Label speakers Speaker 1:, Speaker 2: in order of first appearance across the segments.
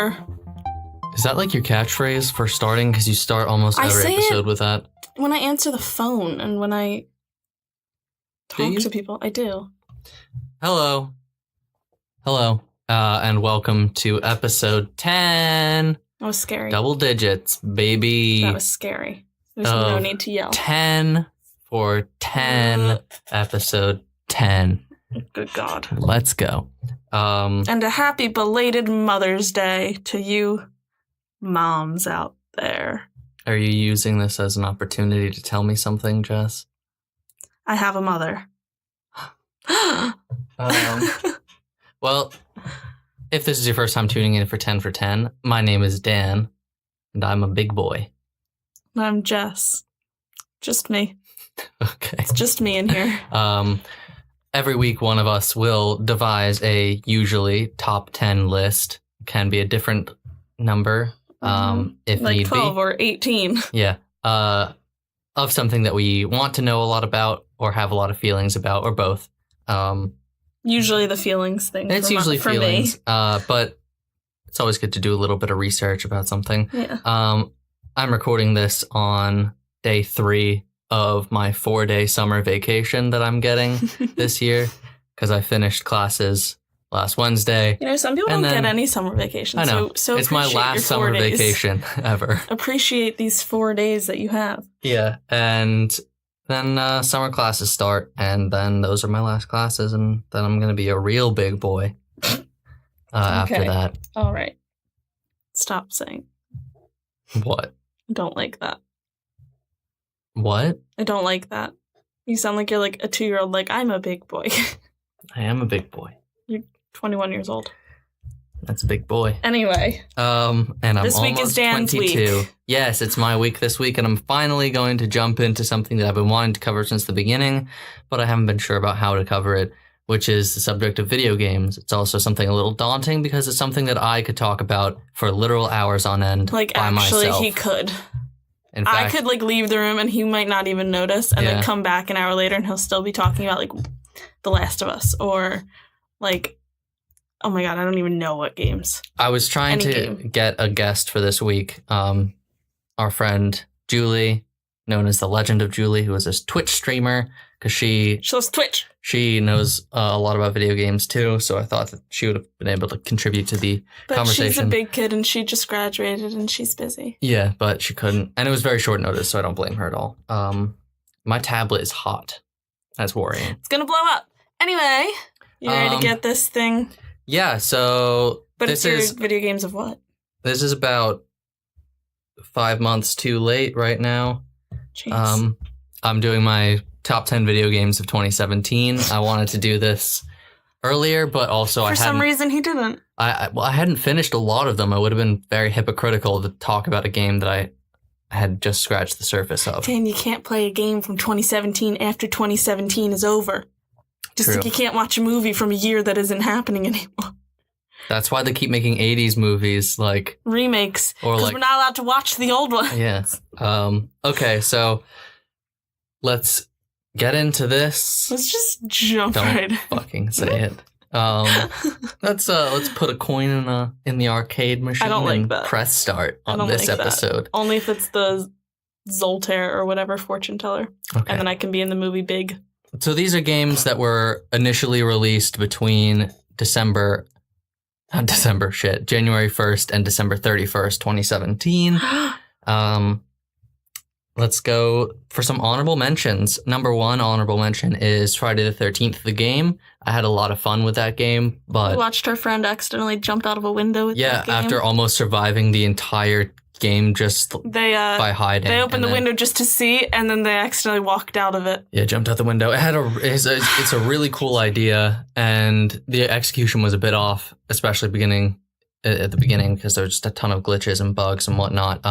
Speaker 1: Wherever.
Speaker 2: Is that like your catchphrase for starting? Because you start almost every episode with that.
Speaker 1: When I answer the phone and when I talk to people, I do.
Speaker 2: Hello. And welcome to episode 10.
Speaker 1: That was scary.
Speaker 2: Double digits, baby.
Speaker 1: That was scary. There's no need to yell.
Speaker 2: 10 for 10, episode 10.
Speaker 1: Good God.
Speaker 2: Let's go.
Speaker 1: And a happy belated Mother's Day to you moms out there.
Speaker 2: Are you using this as an opportunity to tell me something, Jess?
Speaker 1: I have a mother.
Speaker 2: Well, if this is your first time tuning in for 10 for 10, my name is Dan, and I'm a big boy.
Speaker 1: I'm Jess. Just me.
Speaker 2: Okay.
Speaker 1: It's just me in here.
Speaker 2: Every week, one of us will devise a usually top 10 list. Can be a different number, if
Speaker 1: like
Speaker 2: need
Speaker 1: 12
Speaker 2: be.
Speaker 1: or 18.
Speaker 2: Yeah. Of something that we want to know a lot about or have a lot of feelings about, or both.
Speaker 1: Usually the feelings thing.
Speaker 2: It's usually feelings, but it's always good to do a little bit of research about something.
Speaker 1: Yeah.
Speaker 2: I'm recording this on day 3 of my 4-day summer vacation that I'm getting this year because I finished classes last Wednesday.
Speaker 1: You know, some people don't get any summer vacation.
Speaker 2: I know.
Speaker 1: So
Speaker 2: it's my last summer vacation ever.
Speaker 1: Appreciate these 4 days that you have.
Speaker 2: Yeah. And then summer classes start, and then those are my last classes, and then I'm going to be a real big boy after that.
Speaker 1: All right. Stop saying.
Speaker 2: What?
Speaker 1: I don't like that.
Speaker 2: What?
Speaker 1: I don't like that. You sound like you're like a 2-year-old, like, I'm a big boy.
Speaker 2: I am a big boy.
Speaker 1: You're 21 years old.
Speaker 2: That's a big boy.
Speaker 1: Anyway.
Speaker 2: And I'm
Speaker 1: this week
Speaker 2: almost
Speaker 1: is Dan's
Speaker 2: 22.
Speaker 1: Week.
Speaker 2: Yes, it's my week this week, and I'm finally going to jump into something that I've been wanting to cover since the beginning, but I haven't been sure about how to cover it, which is the subject of video games. It's also something a little daunting because it's something that I could talk about for literal hours on end by myself.
Speaker 1: Actually, he could.
Speaker 2: In fact,
Speaker 1: I could, like, leave the room and he might not even notice and then come back an hour later and he'll still be talking about, like, The Last of Us or, like, oh my God, I don't even know what games.
Speaker 2: I was trying to get a guest for this week. Our friend Julie, known as the Legend of Julie, who is a Twitch streamer, because she
Speaker 1: loves Twitch.
Speaker 2: She knows a lot about video games too, so I thought that she would have been able to contribute to the conversation.
Speaker 1: But she's a big kid and she just graduated and she's busy.
Speaker 2: Yeah, but she couldn't. And it was very short notice, so I don't blame her at all. My tablet is hot. That's worrying.
Speaker 1: It's going to blow up. Anyway, you ready to get this thing?
Speaker 2: Yeah, so...
Speaker 1: But it's your video games of what?
Speaker 2: This is about 5 months too late right now.
Speaker 1: Jeez.
Speaker 2: I'm doing my top 10 video games of 2017. I wanted to do this earlier, but also
Speaker 1: For some reason he didn't.
Speaker 2: I hadn't finished a lot of them. I would have been very hypocritical to talk about a game that I had just scratched the surface of.
Speaker 1: Dan, you can't play a game from 2017 after 2017 is over. Just like you can't watch a movie from a year that isn't happening anymore.
Speaker 2: That's why they keep making 80s movies, like...
Speaker 1: remakes. Because we're not allowed to watch the old ones.
Speaker 2: Yeah. Okay, so let's get into this.
Speaker 1: Let's just jump
Speaker 2: Don't
Speaker 1: right in.
Speaker 2: fucking say it. Let's put a coin in the arcade machine and press start on this episode.
Speaker 1: Only if it's the Zoltaire or whatever fortune teller. Okay. And then I can be in the movie big.
Speaker 2: So these are games that were initially released between January 1st and December 31st, 2017. Let's go for some honorable mentions. Number 1 honorable mention is Friday the 13th, the game. I had a lot of fun with that game, but...
Speaker 1: We watched our friend accidentally jump out of a window with that game.
Speaker 2: Yeah, after almost surviving the entire game just by hiding.
Speaker 1: They opened the window just to see, and then they accidentally walked out of it.
Speaker 2: Yeah, jumped out the window. It's a really cool idea, and the execution was a bit off, especially at the beginning, because there's just a ton of glitches and bugs and whatnot.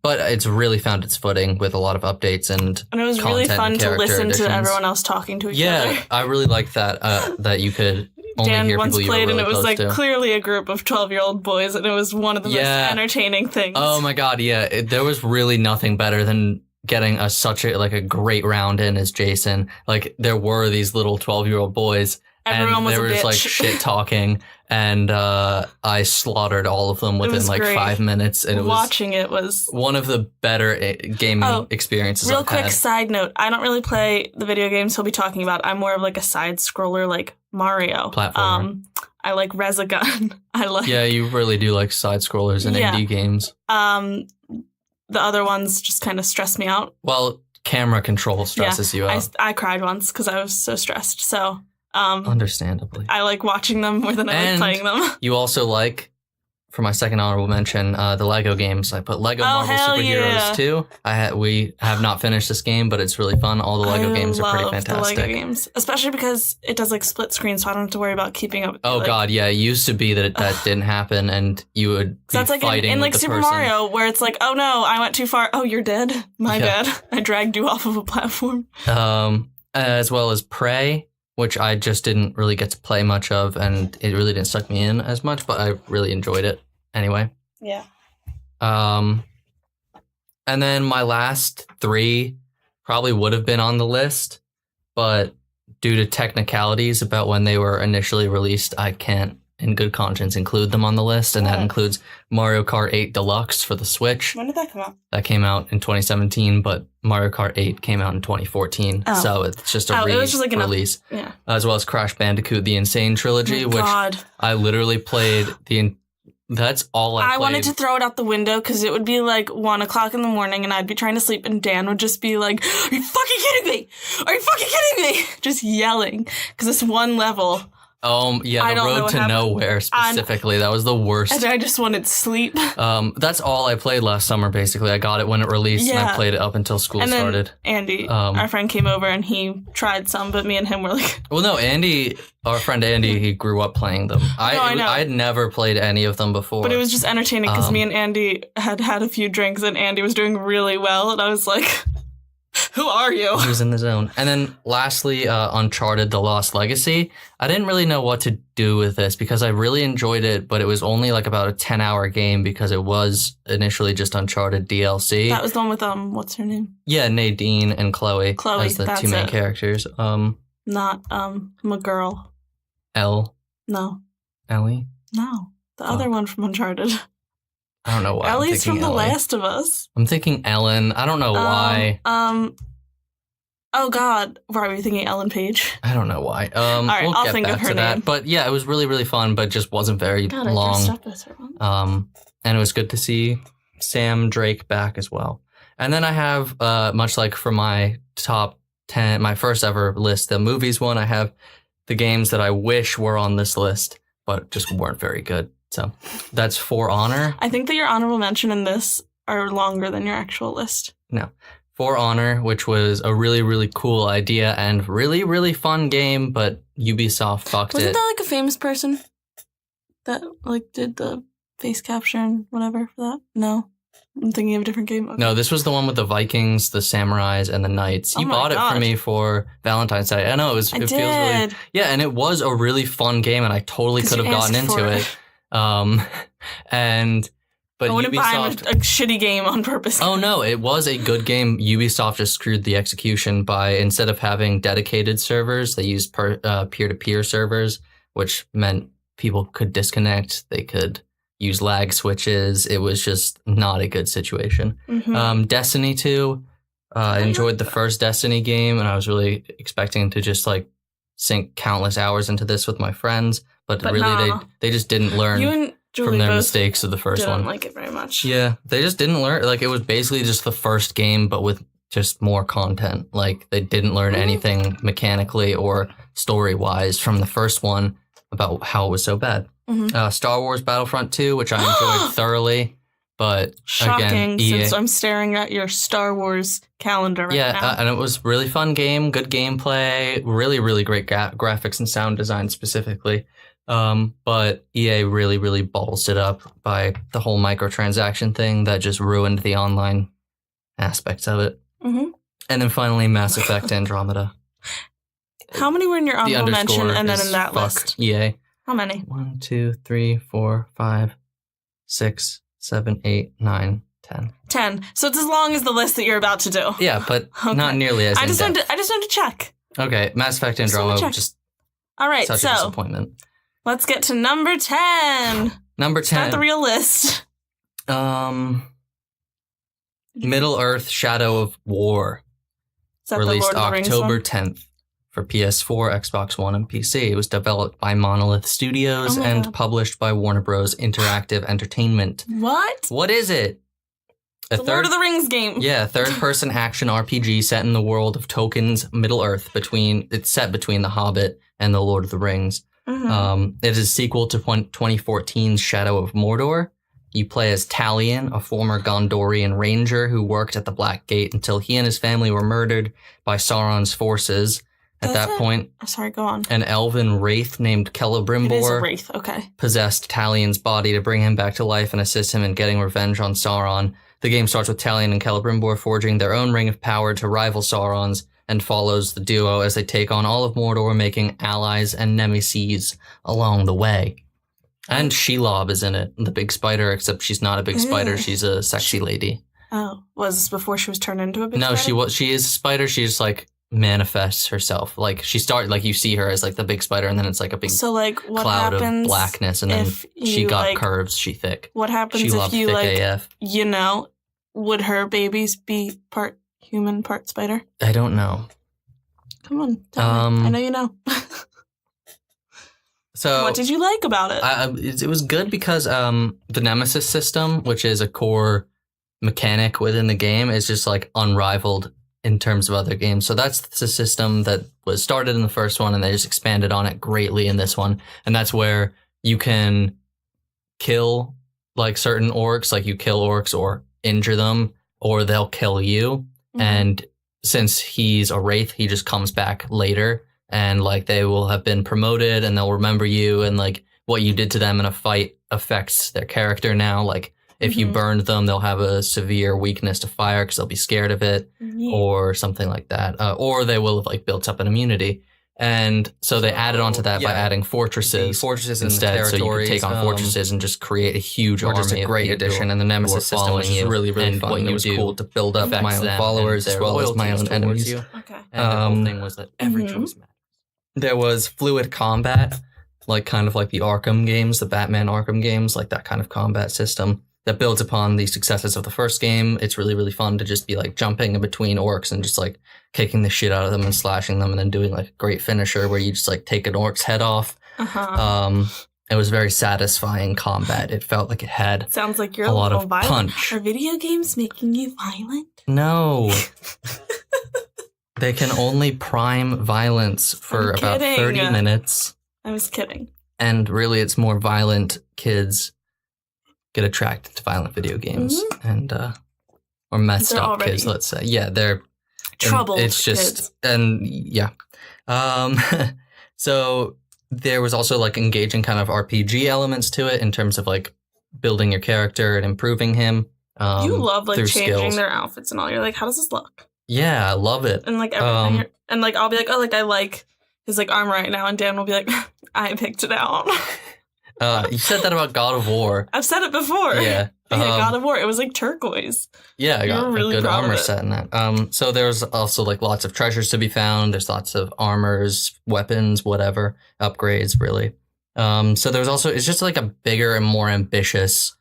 Speaker 2: But it's really found its footing with a lot of updates and
Speaker 1: it was really fun to listen to everyone else talking to each other.
Speaker 2: Yeah, I really liked that, that you could only
Speaker 1: Dan
Speaker 2: hear
Speaker 1: once
Speaker 2: people you were
Speaker 1: played
Speaker 2: really
Speaker 1: and it was like
Speaker 2: to.
Speaker 1: Clearly a group of 12-year-old boys, and it was one of the most entertaining things.
Speaker 2: Oh my God, yeah. There was really nothing better than getting such a great round in as Jason. Like, there were these little 12-year-old boys.
Speaker 1: Everyone was
Speaker 2: there
Speaker 1: a
Speaker 2: was
Speaker 1: bitch.
Speaker 2: like shit talking, and I slaughtered all of them within like
Speaker 1: great.
Speaker 2: 5 minutes. And
Speaker 1: Watching it was
Speaker 2: one of the better gaming experiences
Speaker 1: real
Speaker 2: I've
Speaker 1: quick
Speaker 2: had.
Speaker 1: side note, I don't really play the video games he'll be talking about. I'm more of like a side scroller like Mario.
Speaker 2: Platformer.
Speaker 1: I like Resogun.
Speaker 2: Yeah, you really do like side scrollers and indie games.
Speaker 1: The other ones just kind of stress me out.
Speaker 2: Well, camera control stresses you out.
Speaker 1: I cried once because I was so stressed. So
Speaker 2: understandably,
Speaker 1: I like watching them more than I like playing them.
Speaker 2: You also like, for my second honorable mention, the Lego games. I put Lego Marvel Superheroes 2. We have not finished this game, but it's really fun. All the Lego games are pretty fantastic.
Speaker 1: The Lego games, especially because it does like split screen, so I don't have to worry about keeping up.
Speaker 2: Oh god, yeah, it used to be that didn't happen, and you would be
Speaker 1: that's like
Speaker 2: fighting
Speaker 1: in
Speaker 2: with
Speaker 1: like
Speaker 2: the
Speaker 1: Super
Speaker 2: person.
Speaker 1: Mario, where it's like, oh no, I went too far. Oh, you're dead. My bad. I dragged you off of a platform.
Speaker 2: As well as Prey, which I just didn't really get to play much of, and it really didn't suck me in as much, but I really enjoyed it anyway.
Speaker 1: Yeah.
Speaker 2: And then my last 3 probably would have been on the list, but due to technicalities about when they were initially released, I can't in good conscience include them on the list, and that includes Mario Kart 8 Deluxe for the Switch.
Speaker 1: When did that come out?
Speaker 2: That came out in 2017, but Mario Kart 8 came out in 2014, so it's just a release.
Speaker 1: Yeah.
Speaker 2: As well as Crash Bandicoot: The Insane Trilogy, which I literally played that's all I played.
Speaker 1: I wanted to throw it out the window because it would be like 1 o'clock in the morning and I'd be trying to sleep and Dan would just be like, are you fucking kidding me? Are you fucking kidding me? Just yelling. Because this one level.
Speaker 2: Yeah, the Road to Nowhere specifically. That was the worst.
Speaker 1: And I just wanted sleep.
Speaker 2: That's all I played last summer, basically. I got it when it released, and I played it up until school started.
Speaker 1: Andy, our friend, came over, and he tried some, but me and him were like...
Speaker 2: Well, no, our friend Andy, he grew up playing them. I know. I had never played any of them before.
Speaker 1: But it was just entertaining, because me and Andy had a few drinks, and Andy was doing really well, and I was like... Who are you?
Speaker 2: He was in the zone. And then lastly, Uncharted: The Lost Legacy. I didn't really know what to do with this because I really enjoyed it, but it was only like about a 10-hour game because it was initially just Uncharted DLC.
Speaker 1: That was the one with, what's her name?
Speaker 2: Yeah, Nadine and Chloe as the two main characters.
Speaker 1: Not, my girl.
Speaker 2: Elle?
Speaker 1: No.
Speaker 2: Ellie?
Speaker 1: No. The other one from Uncharted.
Speaker 2: I don't know why.
Speaker 1: Ellie's from The Last of Us.
Speaker 2: I'm thinking Ellen. I don't know why.
Speaker 1: Oh God, why were you thinking Ellen Page?
Speaker 2: I don't know why.
Speaker 1: All right,
Speaker 2: we'll
Speaker 1: I'll
Speaker 2: get
Speaker 1: think
Speaker 2: back
Speaker 1: of her
Speaker 2: to that.
Speaker 1: name.
Speaker 2: But yeah, it was really, really fun, but just wasn't very long.
Speaker 1: I dressed up as her once.
Speaker 2: And it was good to see Sam Drake back as well. And then I have, much like for my top 10, my first ever list, the movies one, I have the games that I wish were on this list, but just weren't very good. So that's For Honor.
Speaker 1: I think that your honorable mention and this are longer than your actual list.
Speaker 2: No. For Honor, which was a really, really cool idea and really, really fun game, but Ubisoft fucked it.
Speaker 1: Wasn't there like a famous person that like did the face capture and whatever for that? No. I'm thinking of a different game. Okay.
Speaker 2: No, this was the one with the Vikings, the samurais, and the knights. You bought it for me for Valentine's Day. I know, it feels really... Yeah, and it was a really fun game, and I totally could have gotten into it. But
Speaker 1: I wouldn't buy a shitty game on purpose.
Speaker 2: Oh no, it was a good game. Ubisoft just screwed the execution by, instead of having dedicated servers, they used peer-to-peer servers, which meant people could disconnect. They could use lag switches. It was just not a good situation. Mm-hmm. Destiny 2, I enjoyed the first Destiny game, and I was really expecting to just like sink countless hours into this with my friends. But really, they just didn't learn from their mistakes of the first one.
Speaker 1: Didn't like it very much.
Speaker 2: Yeah, they just didn't learn. Like, it was basically just the first game, but with just more content. Like, they didn't learn anything mechanically or story-wise from the first one about how it was so bad. Mm-hmm. Star Wars Battlefront 2, which I enjoyed thorouhthoroughly, but
Speaker 1: shocking,
Speaker 2: again, EA,
Speaker 1: since I'm staring at your Star Wars calendar right now.
Speaker 2: Yeah, and it was really fun game, good gameplay, really, really great graphics and sound design specifically. But EA really, really balls it up by the whole microtransaction thing that just ruined the online aspects of it. Mm-hmm. And then finally, Mass Effect Andromeda.
Speaker 1: How many were in your honorable mention and then in that list?
Speaker 2: EA.
Speaker 1: How many?
Speaker 2: 1, 2, 3, 4, 5, 6, 7, 8, 9, 10.
Speaker 1: 10. So it's as long as the list that you're about to do.
Speaker 2: Yeah, but not nearly as
Speaker 1: I just wanted to check.
Speaker 2: Okay, Mass Effect Andromeda.
Speaker 1: All right,
Speaker 2: Such a disappointment.
Speaker 1: Let's get to number 10.
Speaker 2: Number 10.
Speaker 1: Start the real list.
Speaker 2: Middle-earth: Shadow of War. Released October 10th for PS4, Xbox One, and PC. It was developed by Monolith Studios and published by Warner Bros. Interactive Entertainment.
Speaker 1: What?
Speaker 2: What is it?
Speaker 1: It's a Lord of the Rings game.
Speaker 2: Yeah, third-person action RPG set in the world of Tolkien's Middle-earth. It's set between The Hobbit and The Lord of the Rings. Mm-hmm. It is a sequel to 2014's Shadow of Mordor. You play as Talion, a former Gondorian ranger who worked at the Black Gate until he and his family were murdered by Sauron's forces. At that point,
Speaker 1: sorry, go on.
Speaker 2: An elven wraith named Celebrimbor
Speaker 1: It is a wraith, okay.
Speaker 2: Possessed Talion's body to bring him back to life and assist him in getting revenge on Sauron. The game starts with Talion and Celebrimbor forging their own ring of power to rival Sauron's, and follows the duo as they take on all of Mordor, making allies and nemeses along the way. And Shelob is in it, the big spider, except she's not a big spider. She's a sexy lady.
Speaker 1: Oh, was this before she was turned into a big spider?
Speaker 2: No, she is a spider. She just like manifests herself. Like you see her as like the big spider, and then it's like a big cloud of blackness, and then she got curves. She thick.
Speaker 1: What happens if you AF. Would her babies be part human, part spider?
Speaker 2: I don't know.
Speaker 1: Come on, tell me. I know you know.
Speaker 2: So,
Speaker 1: what did you like about
Speaker 2: it? It was good because the Nemesis system, which is a core mechanic within the game, is just like unrivaled in terms of other games. So that's the system that was started in the first one, and they just expanded on it greatly in this one. And that's where you can kill like certain orcs, like you kill orcs or injure them, or they'll kill you. Mm-hmm. And since he's a wraith, he just comes back later. And, like, they will have been promoted and they'll remember you, and, like, what you did to them in a fight affects their character now. Like, if you burned them, they'll have a severe weakness to fire because they'll be scared of it or something like that. Or they will have, like, built up an immunity. And so they added on to that by adding fortresses instead. So you could take on fortresses and just create a huge army. Just a great addition. And the Nemesis system was really, really fun. It was cool to build up my own followers as well as my own enemies.
Speaker 1: Okay.
Speaker 2: And the whole thing was that every choice matters. There was fluid combat, like kind of like the Arkham games, the Batman Arkham games, like that kind of combat system that builds upon the successes of the first game. It's really, really fun to just be like jumping in between orcs and just like kicking the shit out of them and slashing them, and then doing like a great finisher where you just like take an orc's head off. It was very satisfying combat. It felt like it had
Speaker 1: sounds like you're
Speaker 2: a lot of punch.
Speaker 1: Are video games making you violent?
Speaker 2: No. They can only prime violence for about 30 minutes.
Speaker 1: I was kidding.
Speaker 2: And really, it's more violent kids get attracted to violent video games. And, or messed up kids, let's say. Yeah, they're
Speaker 1: troubled
Speaker 2: it's just,
Speaker 1: kids.
Speaker 2: And yeah. So there was also like engaging kind of RPG elements to it in terms of like building your character and improving him.
Speaker 1: You love like changing
Speaker 2: skills.
Speaker 1: Their outfits and all. You're like, how does this look?
Speaker 2: Yeah, I love it.
Speaker 1: And like everything, and like I'll be like, oh, like I like his like armor right now, and Dan will be like, I picked it out.
Speaker 2: You said that about God of War.
Speaker 1: I've said it before.
Speaker 2: Yeah,
Speaker 1: God of War. It was like turquoise.
Speaker 2: Yeah, I got really a good armor set in that. So there's also like lots of treasures to be found. There's lots of armors, weapons, whatever upgrades, really. So there's also it's just like a bigger and more ambitious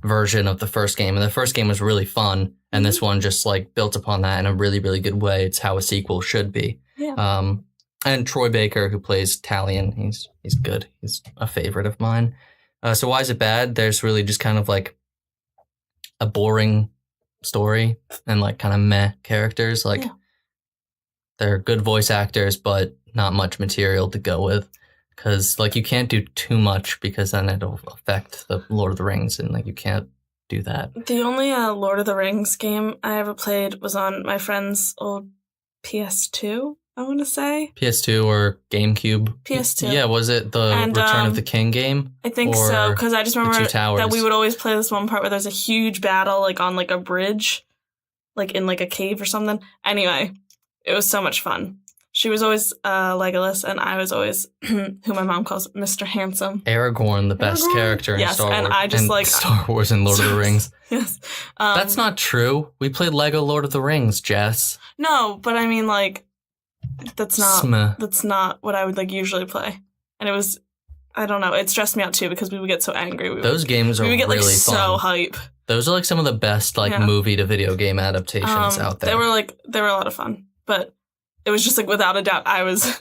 Speaker 2: version of the first game, and the first game was really fun, and this one just like built upon that in a really, really good way. It's how a sequel should be.
Speaker 1: Yeah.
Speaker 2: And Troy Baker, who plays Talion, he's good. He's a favorite of mine. So why is it bad? There's really just kind of like a boring story and like kind of meh characters. Like they're good voice actors, but not much material to go with. Because, like, you can't do too much because then it'll affect the Lord of the Rings, and, like, you can't do that.
Speaker 1: The only Lord of the Rings game I ever played was on my friend's old PS2, I want to say.
Speaker 2: PS2 or GameCube?
Speaker 1: PS2.
Speaker 2: Yeah, was it the Return of the King game?
Speaker 1: I think so, because I just remember that we would always play this one part where there's a huge battle, like, on, like, a bridge, like, in, like, a cave or something. Anyway, it was so much fun. She was always Legolas, and I was always who my mom calls Mr. Handsome.
Speaker 2: Aragorn, the best character in Star Wars.
Speaker 1: And I just like
Speaker 2: Star Wars and Lord of the Rings.
Speaker 1: Yes,
Speaker 2: that's not true. We played Lego Lord of the Rings, Jess.
Speaker 1: No, but I mean like that's not what I would like usually play. And it was, I don't know, it stressed me out too because we would get so angry.
Speaker 2: Those games are really fun. We would get
Speaker 1: so hype.
Speaker 2: Those are like some of the best movie to video game adaptations out there.
Speaker 1: They were a lot of fun, but it was just like without a doubt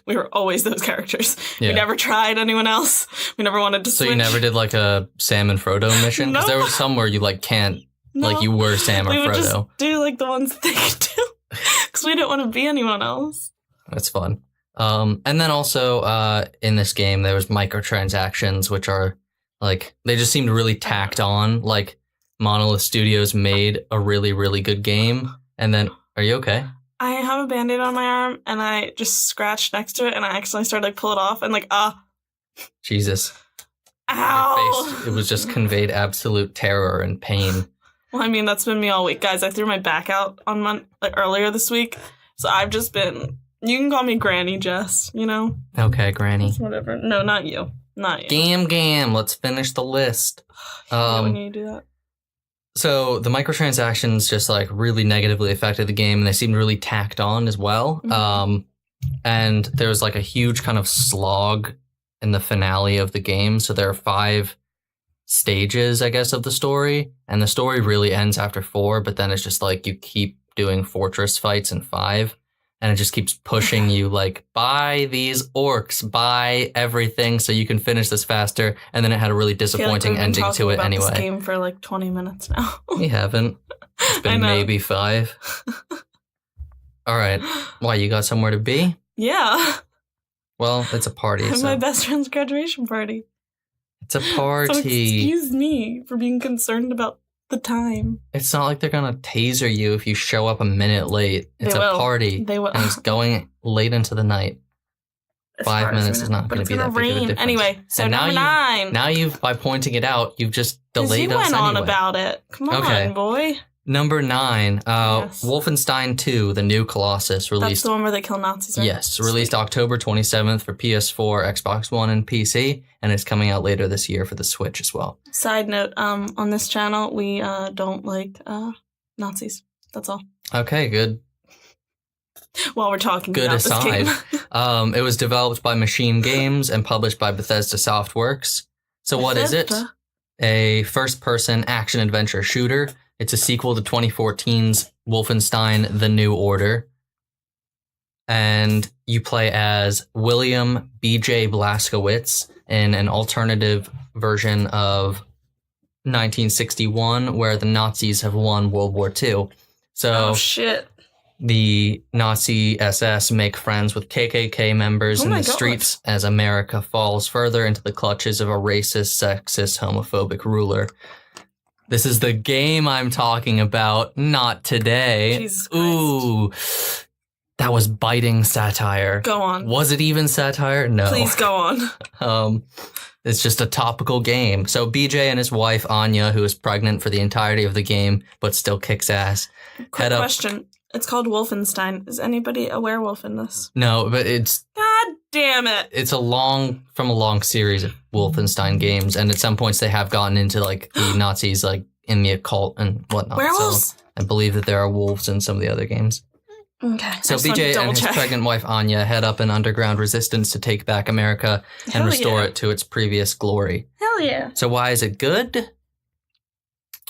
Speaker 1: we were always those characters. Yeah. We never tried anyone else. We never wanted to switch.
Speaker 2: So you never did like a Sam and Frodo mission? Because there was some where you like can't, like you were Sam or Frodo. We would just
Speaker 1: do like the ones they could do because we didn't want to be anyone else.
Speaker 2: That's fun. And then also in this game, there was microtransactions, which are like, they just seemed really tacked on. Like Monolith Studios made a really, really good game. And then, are you okay?
Speaker 1: I have a Band-Aid on my arm and I just scratched next to it and I accidentally started pull it off and
Speaker 2: Jesus.
Speaker 1: Ow!
Speaker 2: Your face, it was just conveyed absolute terror and pain.
Speaker 1: Well, I mean, that's been me all week. Guys, I threw my back out on earlier this week. So I've just been... You can call me Granny Jess, you know?
Speaker 2: Okay, Granny.
Speaker 1: Whatever. No, not you. Not you.
Speaker 2: Gam. Let's finish the list.
Speaker 1: When you do that.
Speaker 2: So the microtransactions just like really negatively affected the game and they seemed really tacked on as well. Mm-hmm. And there was like a huge kind of slog in the finale of the game. So there are 5 stages, I guess, of the story. And the story really ends after 4, but then it's just like you keep doing fortress fights in 5. And it just keeps pushing you like, buy these orcs, buy everything so you can finish this faster. And then it had a really disappointing ending to it anyway.
Speaker 1: I've been talking about this game for like 20 minutes now.
Speaker 2: We haven't. It's been maybe 5. All right. Why, you got somewhere to be?
Speaker 1: Yeah.
Speaker 2: Well, it's a party.
Speaker 1: It's my best friend's graduation party.
Speaker 2: It's a party.
Speaker 1: So excuse me for being concerned about the time.
Speaker 2: It's not like they're gonna taser you if you show up a minute late. It's a party.
Speaker 1: They will.
Speaker 2: And it's going late into the night. 5 minutes is not going to be that big of a difference.
Speaker 1: Anyway, so number 9.
Speaker 2: Now you've, by pointing it out, you've just delayed us anyway.
Speaker 1: You went on about it. Come on, boy.
Speaker 2: Number 9,
Speaker 1: yes.
Speaker 2: Wolfenstein 2, The New Colossus, released...
Speaker 1: That's the one where they kill Nazis, right?
Speaker 2: Yes, released October 27th for PS4, Xbox One, and PC, and it's coming out later this year for the Switch as well.
Speaker 1: Side note, on this channel, we don't like Nazis. That's all.
Speaker 2: Okay, good.
Speaker 1: While we're talking about this game.
Speaker 2: It was developed by Machine Games and published by Bethesda Softworks. So what is it? A first-person action-adventure shooter. It's a sequel to 2014's Wolfenstein: The New Order. And you play as William B.J. Blazkowicz in an alternative version of 1961 where the Nazis have won World War II. So,
Speaker 1: oh, shit.
Speaker 2: The Nazi SS make friends with KKK members in the streets as America falls further into the clutches of a racist, sexist, homophobic ruler. This is the game I'm talking about, not today.
Speaker 1: Jesus Christ.
Speaker 2: Ooh, that was biting satire.
Speaker 1: Go on.
Speaker 2: Was it even satire? No.
Speaker 1: Please go on.
Speaker 2: It's just a topical game. So BJ and his wife, Anya, who is pregnant for the entirety of the game, but still kicks ass.
Speaker 1: Quick question. It's called Wolfenstein. Is anybody a werewolf in this?
Speaker 2: No, but it's...
Speaker 1: God damn it.
Speaker 2: It's a long series of Wolfenstein games, and at some points they have gotten into, like, the Nazis, like, in the occult and whatnot.
Speaker 1: Werewolves?
Speaker 2: So I believe that there are wolves in some of the other games.
Speaker 1: Okay.
Speaker 2: So BJ and his pregnant wife, Anya, head up an underground resistance to take back America and restore it to its previous glory.
Speaker 1: Hell yeah.
Speaker 2: So why is it good?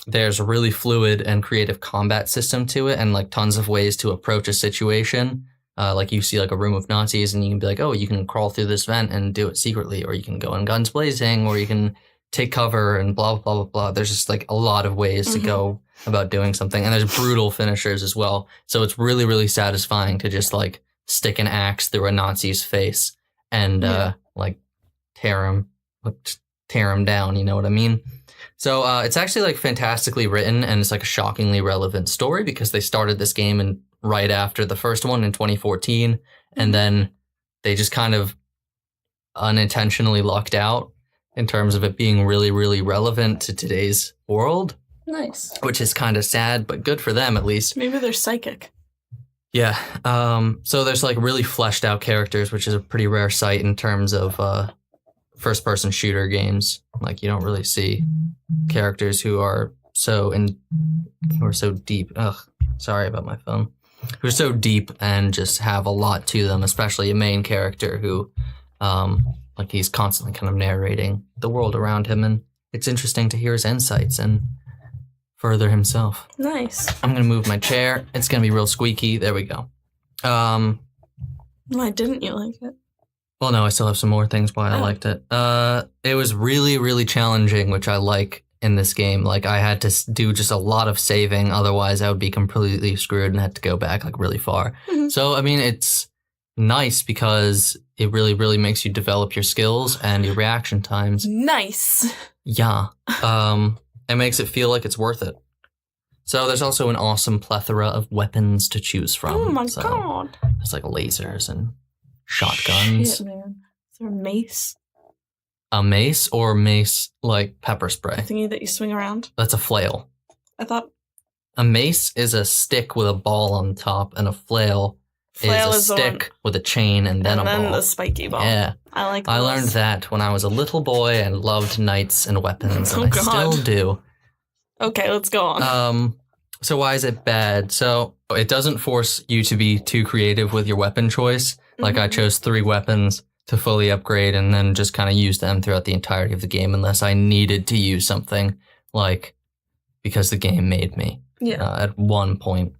Speaker 2: There's a really fluid and creative combat system to it and like tons of ways to approach a situation. Like you see like a room of Nazis and you can be like, oh, you can crawl through this vent and do it secretly, or you can go in guns blazing, or you can take cover and blah, blah, blah, blah. There's just like a lot of ways to go about doing something. And there's brutal finishers as well. So it's really, really satisfying to just like stick an axe through a Nazi's face and like tear him down. You know what I mean? So it's actually like fantastically written, and it's like a shockingly relevant story because they started this game right after the first one in 2014, and then they just kind of unintentionally lucked out in terms of it being really, really relevant to today's world.
Speaker 1: Nice. Which
Speaker 2: is kind of sad, but good for them at least.
Speaker 1: Maybe they're psychic.
Speaker 2: Yeah. So there's like really fleshed out characters, which is a pretty rare sight in terms of first-person shooter games. Like you don't really see characters who are so deep. Ugh, sorry about my phone. who are so deep and just have a lot to them, especially a main character who, like, he's constantly kind of narrating the world around him, and it's interesting to hear his insights and further himself.
Speaker 1: Nice.
Speaker 2: I'm going to move my chair. It's going to be real squeaky. There we go.
Speaker 1: Why didn't you like it?
Speaker 2: Well, no, I still have some more things why I liked it. It was really, really challenging, which I like in this game. Like, I had to do just a lot of saving, otherwise I would be completely screwed and had to go back, like, really far. Mm-hmm. So, I mean, it's nice because it really, really makes you develop your skills and your reaction times.
Speaker 1: Nice.
Speaker 2: Yeah. It makes it feel like it's worth it. So there's also an awesome plethora of weapons to choose from.
Speaker 1: Oh my god.
Speaker 2: There's like lasers and shotguns.
Speaker 1: Shit, man. Is there a mace?
Speaker 2: A mace or mace like pepper spray?
Speaker 1: The thingy that you swing around?
Speaker 2: That's a flail.
Speaker 1: I thought...
Speaker 2: A mace is a stick with a ball on top, and a flail is a stick with a chain and then a ball. And then
Speaker 1: the spiky ball.
Speaker 2: Yeah. I learned that when I was a little boy and loved knights and weapons, and I still do.
Speaker 1: Okay, let's go on.
Speaker 2: So why is it bad? So it doesn't force you to be too creative with your weapon choice. Like, I chose 3 weapons to fully upgrade and then just kind of use them throughout the entirety of the game unless I needed to use something, like, because the game made me at one point.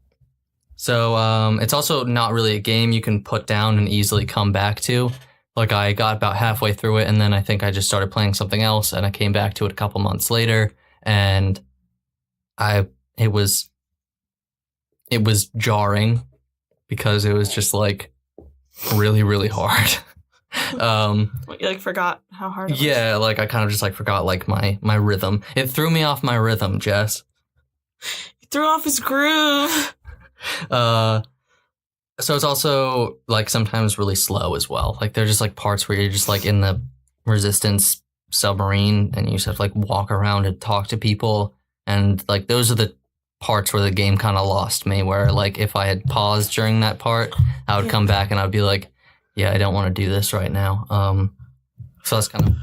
Speaker 2: So it's also not really a game you can put down and easily come back to. Like, I got about halfway through it and then I think I just started playing something else and I came back to it a couple months later and it was jarring because it was just like really, really hard.
Speaker 1: You like forgot how hard it was?
Speaker 2: Yeah, like I kind of just like forgot like my rhythm. It threw me off my rhythm, Jess.
Speaker 1: He threw off his groove.
Speaker 2: So it's also like sometimes really slow as well. Like there's just like parts where you're just like in the resistance submarine and you just have to like walk around and talk to people. And like those are the parts where the game kind of lost me, where like if I had paused during that part, I would come back and I'd be like, yeah, I don't want to do this right now. So that's kind of,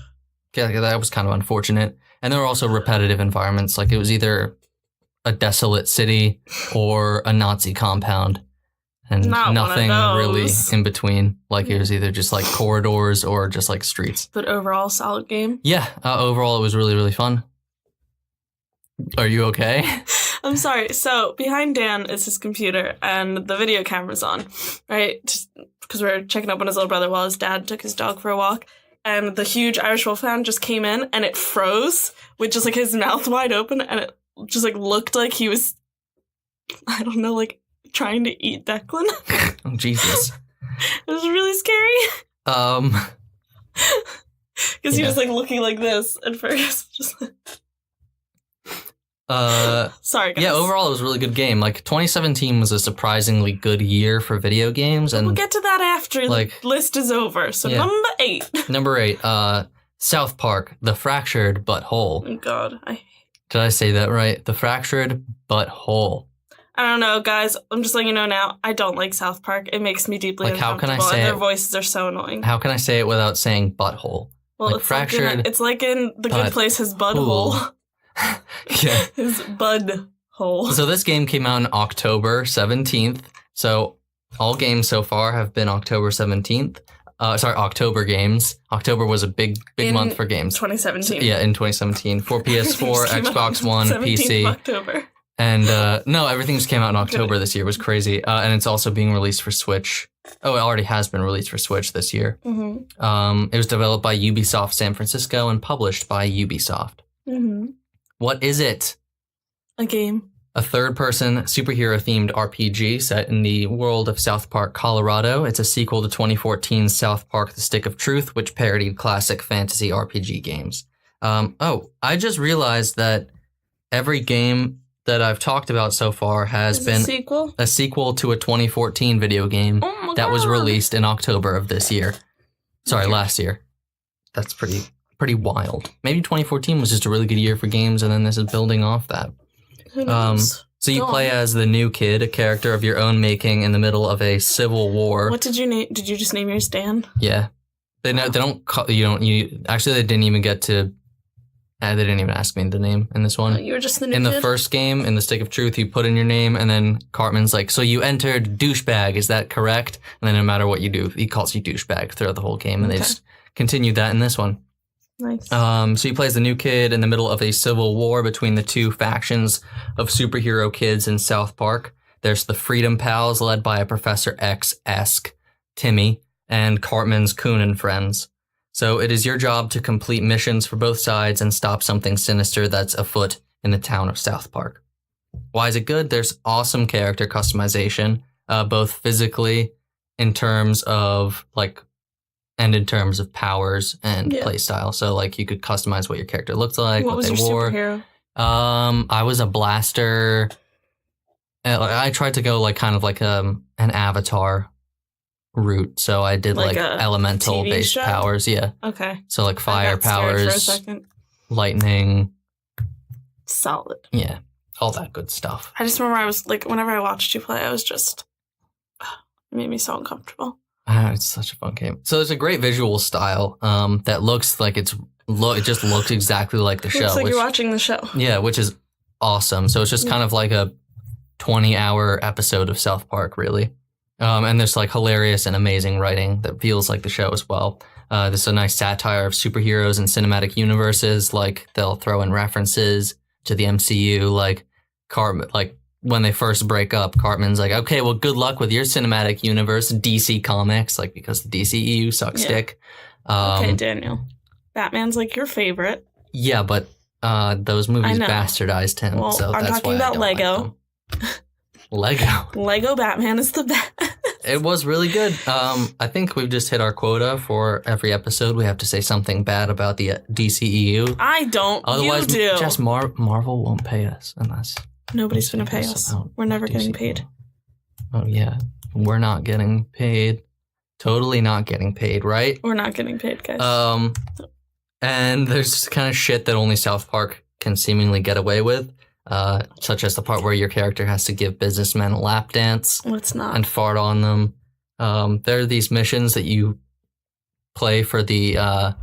Speaker 2: that was kind of unfortunate. And there were also repetitive environments. Like it was either a desolate city or a Nazi compound and nothing really in between. Like it was either just like corridors or just like streets.
Speaker 1: But overall, solid game?
Speaker 2: Yeah, overall it was really, really fun. Are you okay?
Speaker 1: I'm sorry. So behind Dan is his computer and the video camera's on, right? Just because we're checking up on his little brother while his dad took his dog for a walk. And the huge Irish Wolfhound just came in and it froze with just like his mouth wide open and it just like looked like he was, I don't know, like trying to eat Declan.
Speaker 2: Oh, Jesus.
Speaker 1: It was really scary. Because he was like looking like this and Fergus just like... Sorry, guys.
Speaker 2: Yeah, overall it was a really good game. Like 2017 was a surprisingly good year for video games, and
Speaker 1: we'll get to that after the list is over. So number 8.
Speaker 2: Number 8, South Park: The Fractured But Whole.
Speaker 1: Oh God,
Speaker 2: did I say that right? The Fractured But Whole.
Speaker 1: I don't know, guys. I'm just letting you know now. I don't like South Park. It makes me deeply uncomfortable. How can I say
Speaker 2: and
Speaker 1: their voices are so annoying.
Speaker 2: How can I say it without saying butthole?
Speaker 1: Well, like fractured. It's like in The Good Place, his butthole.
Speaker 2: Yeah.
Speaker 1: His bud hole.
Speaker 2: So this game came out on October 17th. So all games so far have been October 17th. October games. October was a big month for games.
Speaker 1: 2017.
Speaker 2: Yeah, in 2017. For PS4, Xbox One, PC.
Speaker 1: October.
Speaker 2: And no, everything just came out in October this year. It was crazy. And it's also being released for Switch. Oh, it already has been released for Switch this year. Mm-hmm. It was developed by Ubisoft San Francisco and published by Ubisoft. Mm-hmm. What is it?
Speaker 1: A game.
Speaker 2: A third-person, superhero-themed RPG set in the world of South Park, Colorado. It's a sequel to 2014's South Park: The Stick of Truth, which parodied classic fantasy RPG games. I just realized that every game that I've talked about so far has been a sequel to a 2014 video game that was released in October of this year. Sorry, last year. That's pretty wild. Maybe 2014 was just a really good year for games, and then this is building off that.
Speaker 1: Who knows?
Speaker 2: So you play as the new kid, a character of your own making in the middle of a civil war.
Speaker 1: What did you name? Did you just name yours Dan?
Speaker 2: Yeah. They don't call, you actually they didn't even get to They didn't even ask me the name in this one.
Speaker 1: Oh, you were just the new
Speaker 2: In
Speaker 1: kid?
Speaker 2: the first game, in the Stick of Truth, you put in your name, and then Cartman's like, so you entered douchebag, is that correct? And then no matter what you do, he calls you douchebag throughout the whole game, and they just continued that in this one.
Speaker 1: Nice.
Speaker 2: So he plays the new kid in the middle of a civil war between the two factions of superhero kids in South Park. There's the Freedom Pals, led by a Professor X-esque Timmy, and Cartman's Coon and friends. So it is your job to complete missions for both sides and stop something sinister that's afoot in the town of South Park. Why is it good? There's awesome character customization, both physically in terms of and in terms of powers and playstyle. So you could customize what your character looked like, what
Speaker 1: was
Speaker 2: they
Speaker 1: your
Speaker 2: wore.
Speaker 1: Superhero?
Speaker 2: I was a blaster. I tried to go an Avatar route, so I did elemental based powers. Yeah.
Speaker 1: Okay.
Speaker 2: So fire powers, lightning.
Speaker 1: Solid.
Speaker 2: Yeah, all that good stuff.
Speaker 1: I just remember I was whenever I watched you play, I was just it made me so uncomfortable.
Speaker 2: It's such a fun game. So there's a great visual style that looks like it just looks exactly like the show.
Speaker 1: Looks like you're watching the show.
Speaker 2: Yeah, which is awesome. So it's just kind of like a 20-hour episode of South Park, really. And there's hilarious and amazing writing that feels like the show as well. There's a nice satire of superheroes and cinematic universes. They'll throw in references to the MCU, Cartman, when they first break up, Cartman's like, okay, well, good luck with your cinematic universe, DC Comics, because the DCEU sucks dick.
Speaker 1: Okay, Daniel. Batman's your favorite.
Speaker 2: Yeah, but those movies bastardized him.
Speaker 1: Well,
Speaker 2: so
Speaker 1: I'm
Speaker 2: that's
Speaker 1: talking
Speaker 2: why
Speaker 1: about
Speaker 2: I don't
Speaker 1: Lego.
Speaker 2: Like Lego.
Speaker 1: Lego Batman is the best.
Speaker 2: It was really good. I think we've just hit our quota for every episode. We have to say something bad about the DCEU.
Speaker 1: I don't.
Speaker 2: Otherwise,
Speaker 1: you do.
Speaker 2: Just Marvel won't pay us unless...
Speaker 1: Nobody's going to pay us. We're never getting paid.
Speaker 2: Oh, yeah. We're not getting paid. Totally not getting paid, right?
Speaker 1: We're not getting paid, guys.
Speaker 2: And there's kind of shit that only South Park can seemingly get away with, such as the part where your character has to give businessmen a lap dance.
Speaker 1: Well, it's not.
Speaker 2: And fart on them. There are these missions that you play for the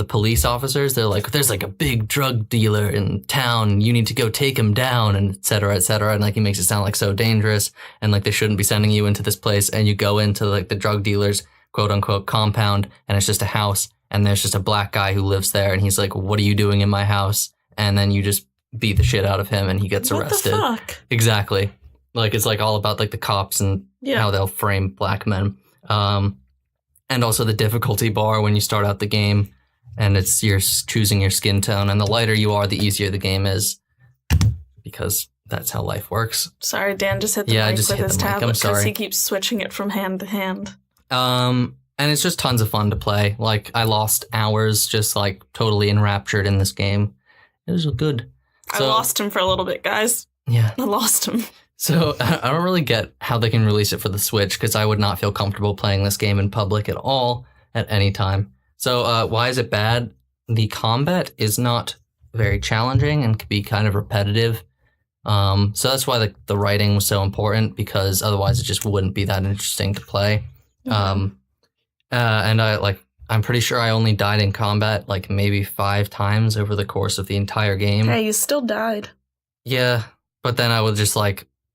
Speaker 2: police officers. They're like, there's a big drug dealer in town. You need to go take him down, and et cetera, et cetera. And he makes it sound so dangerous, and they shouldn't be sending you into this place. And you go into the drug dealer's quote unquote compound, and it's just a house, and there's just a black guy who lives there, and he's like, what are you doing in my house? And then you just beat the shit out of him, and he gets arrested.
Speaker 1: What the fuck?
Speaker 2: Exactly. It's all about the cops and how they'll frame black men. And also the difficulty bar when you start out the game. And you're choosing your skin tone, and the lighter you are, the easier the game is, because that's how life works.
Speaker 1: Sorry, Dan just hit the mic with his tablet because he keeps switching it from hand to hand.
Speaker 2: And it's just tons of fun to play. I lost hours just totally enraptured in this game. It was good.
Speaker 1: I lost him for a little bit, guys.
Speaker 2: Yeah.
Speaker 1: I lost him.
Speaker 2: So I don't really get how they can release it for the Switch, because I would not feel comfortable playing this game in public at all at any time. So why is it bad? The combat is not very challenging and can be kind of repetitive. So that's why the writing was so important, because otherwise it just wouldn't be that interesting to play. And I'm pretty sure I only died in combat maybe 5 times over the course of the entire game.
Speaker 1: Hey, you still died.
Speaker 2: Yeah, but then I would just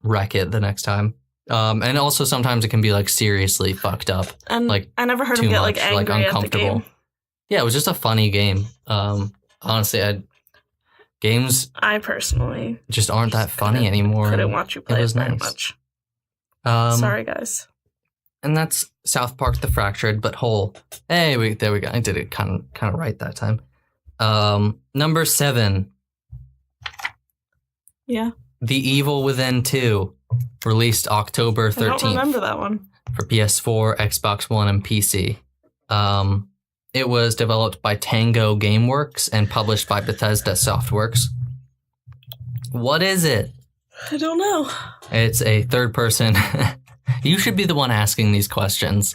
Speaker 2: wreck it the next time. And also sometimes it can be seriously fucked up.
Speaker 1: And I never heard him get angry
Speaker 2: uncomfortable.
Speaker 1: at the game.
Speaker 2: Yeah, it was just a funny game. Honestly, games
Speaker 1: I personally
Speaker 2: just aren't that funny anymore.
Speaker 1: Couldn't watch you play it very much. Sorry, guys.
Speaker 2: And that's South Park: The Fractured But Whole. Hey, there we go. I did it kind of right that time. Number 7.
Speaker 1: Yeah.
Speaker 2: The Evil Within 2, released October 13th.
Speaker 1: I don't remember that one.
Speaker 2: For PS4, Xbox One, and PC. It was developed by Tango Gameworks and published by Bethesda Softworks. What is it?
Speaker 1: I don't know.
Speaker 2: It's a third person. You should be the one asking these questions.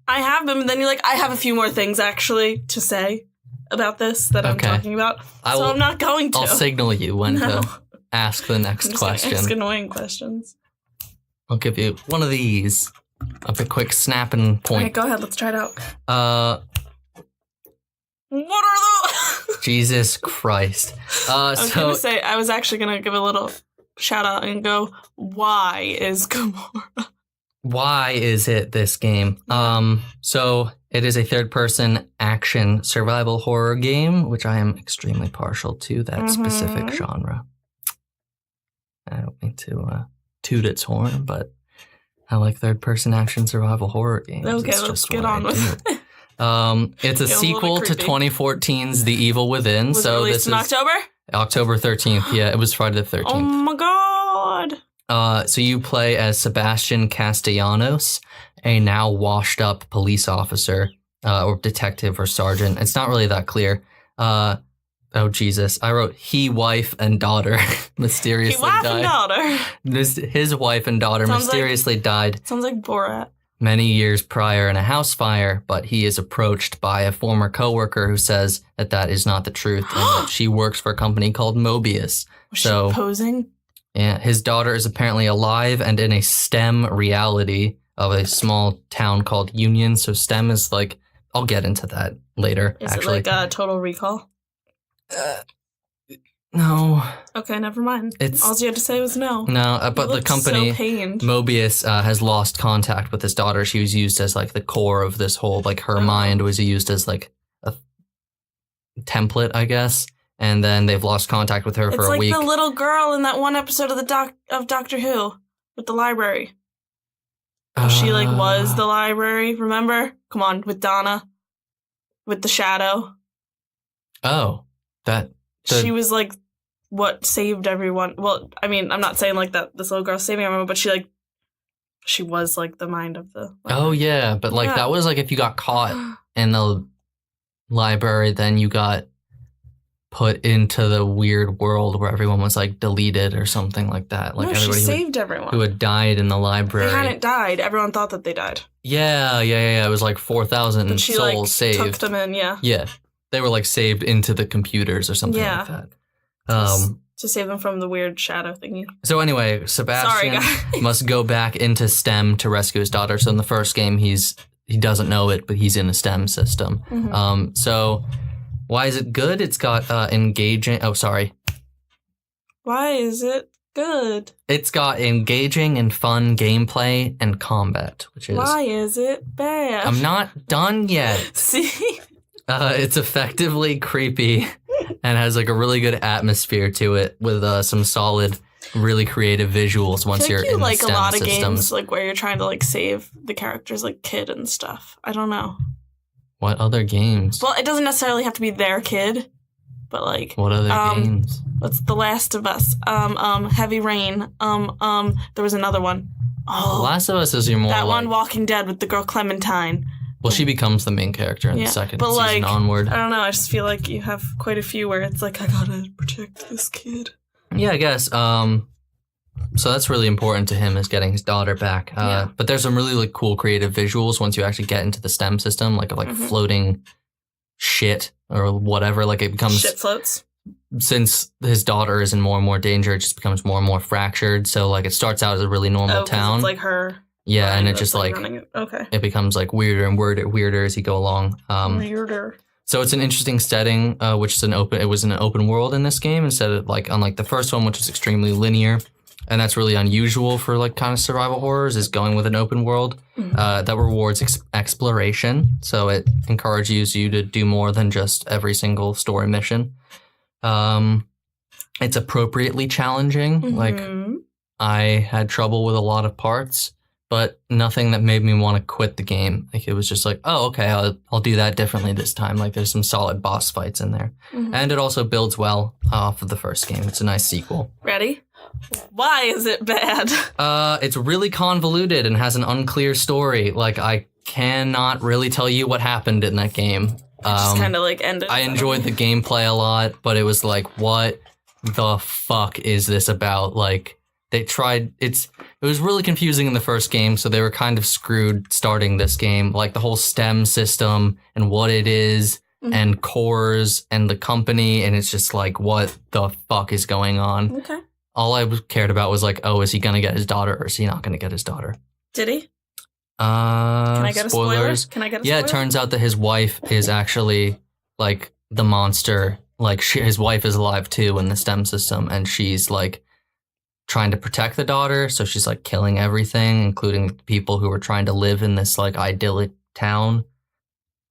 Speaker 1: I have them, and then you're like, I have a few more things actually to say about this that I'm talking about. I'm not going to.
Speaker 2: I'll signal you when to ask the next question.
Speaker 1: Ask annoying questions.
Speaker 2: I'll give you one of these. A quick snapping point.
Speaker 1: All right, go ahead. Let's try it out. What are those?
Speaker 2: Jesus Christ.
Speaker 1: I was actually going to give a little shout out and go, why is Gamora?
Speaker 2: Why is it this game? So it is a third-person action survival horror game, which I am extremely partial to that specific genre. I don't mean to toot its horn, but I like third-person action survival horror games.
Speaker 1: Okay, let's get on with it.
Speaker 2: It's a sequel to 2014's The Evil Within.
Speaker 1: Was it released in October?
Speaker 2: October 13th. Yeah, it was Friday the 13th.
Speaker 1: Oh my god.
Speaker 2: So you play as Sebastian Castellanos, a now washed up police officer, or detective or sergeant. It's not really that clear. Oh Jesus! I wrote he, wife, and daughter mysteriously died.
Speaker 1: And daughter.
Speaker 2: His wife and daughter mysteriously died.
Speaker 1: Sounds like Borat.
Speaker 2: Many years prior in a house fire, but he is approached by a former coworker who says that is not the truth and that she works for a company called Mobius.
Speaker 1: Was she posing?
Speaker 2: Yeah, his daughter is apparently alive and in a STEM reality of a small town called Union. So STEM is like, I'll get into that later.
Speaker 1: Is it like a Total Recall?
Speaker 2: No.
Speaker 1: Okay, never mind. All you had to say was no.
Speaker 2: No, but the company, Mobius, has lost contact with his daughter. She was used as like the core of this whole, like her mind was used as like a template, I guess. And then they've lost contact with her for a week.
Speaker 1: It's like the little girl in that one episode of Doctor Who with the library. She like was the library, remember? Come on, with Donna. With the shadow.
Speaker 2: Oh,
Speaker 1: she was like what saved everyone. Well, I mean, I'm not saying like that this little girl saving everyone, but she was like the mind of the library.
Speaker 2: Oh yeah, but like that was like if you got caught in the library, then you got put into the weird world where everyone was like deleted or something like that. Like everybody
Speaker 1: she saved everyone
Speaker 2: who had died in the library.
Speaker 1: They hadn't died. Everyone thought that they died.
Speaker 2: Yeah. It was like 4,000 souls
Speaker 1: like,
Speaker 2: saved.
Speaker 1: Took them in, yeah.
Speaker 2: Yeah. They were like saved into the computers or something like that.
Speaker 1: To save them from the weird shadow thingy.
Speaker 2: So anyway, Sebastian must go back into STEM to rescue his daughter. So in the first game, he doesn't know it, but he's in a STEM system. Mm-hmm. So why is it good? It's got engaging. Oh, sorry.
Speaker 1: Why is it good?
Speaker 2: It's got engaging and fun gameplay and combat, which is.
Speaker 1: Why is it bad?
Speaker 2: I'm not done yet.
Speaker 1: See.
Speaker 2: It's effectively creepy and has like a really good atmosphere to it with some solid, really creative visuals once you're in the STEM systems. You like a lot of games
Speaker 1: like where you're trying to like save the characters like kid and stuff. I don't know.
Speaker 2: What other games?
Speaker 1: Well, it doesn't necessarily have to be their kid, but like
Speaker 2: what other games?
Speaker 1: What's The Last of Us? Heavy Rain. There was another one. Oh,
Speaker 2: The Last of Us is your more
Speaker 1: that one, Walking Dead with the girl Clementine.
Speaker 2: Well, she becomes the main character in the second season onward.
Speaker 1: I don't know. I just feel like you have quite a few where it's like, I gotta protect this kid.
Speaker 2: Yeah, I guess. So that's really important to him is getting his daughter back. But there's some really like cool creative visuals once you actually get into the STEM system, like floating shit or whatever. Like it becomes
Speaker 1: shit floats.
Speaker 2: Since his daughter is in more and more danger, it just becomes more and more fractured. So like it starts out as a really normal town.
Speaker 1: It's like her.
Speaker 2: Yeah, and it just like it becomes like weirder and weirder as you go along.
Speaker 1: Weirder.
Speaker 2: So it's an interesting setting, which is it was an open world in this game instead of like unlike the first one, which was extremely linear, and that's really unusual for like kind of survival horrors. Is going with an open world that rewards exploration, so it encourages you to do more than just every single story mission. It's appropriately challenging. Mm-hmm. Like I had trouble with a lot of parts. But nothing that made me want to quit the game. Like it was just like, oh, okay, I'll do that differently this time. Like there's some solid boss fights in there. Mm-hmm. And it also builds well off of the first game. It's a nice sequel.
Speaker 1: Ready? Why is it bad?
Speaker 2: It's really convoluted and has an unclear story. Like I cannot really tell you what happened in that game.
Speaker 1: Just kind of like ended.
Speaker 2: I enjoyed the gameplay a lot, but it was like, what the fuck is this about? Like, they tried, it was really confusing in the first game, so they were kind of screwed starting this game. Like the whole STEM system and what it is and cores and the company, and it's just like, what the fuck is going on?
Speaker 1: Okay.
Speaker 2: All I cared about was like, oh, is he going to get his daughter or is he not going to get his daughter?
Speaker 1: Did he?
Speaker 2: Can I get
Speaker 1: spoilers?
Speaker 2: A spoiler? Yeah, it turns out that his wife is actually like the monster, like his wife is alive too in the STEM system, and she's like trying to protect the daughter, so she's like killing everything, including people who were trying to live in this like idyllic town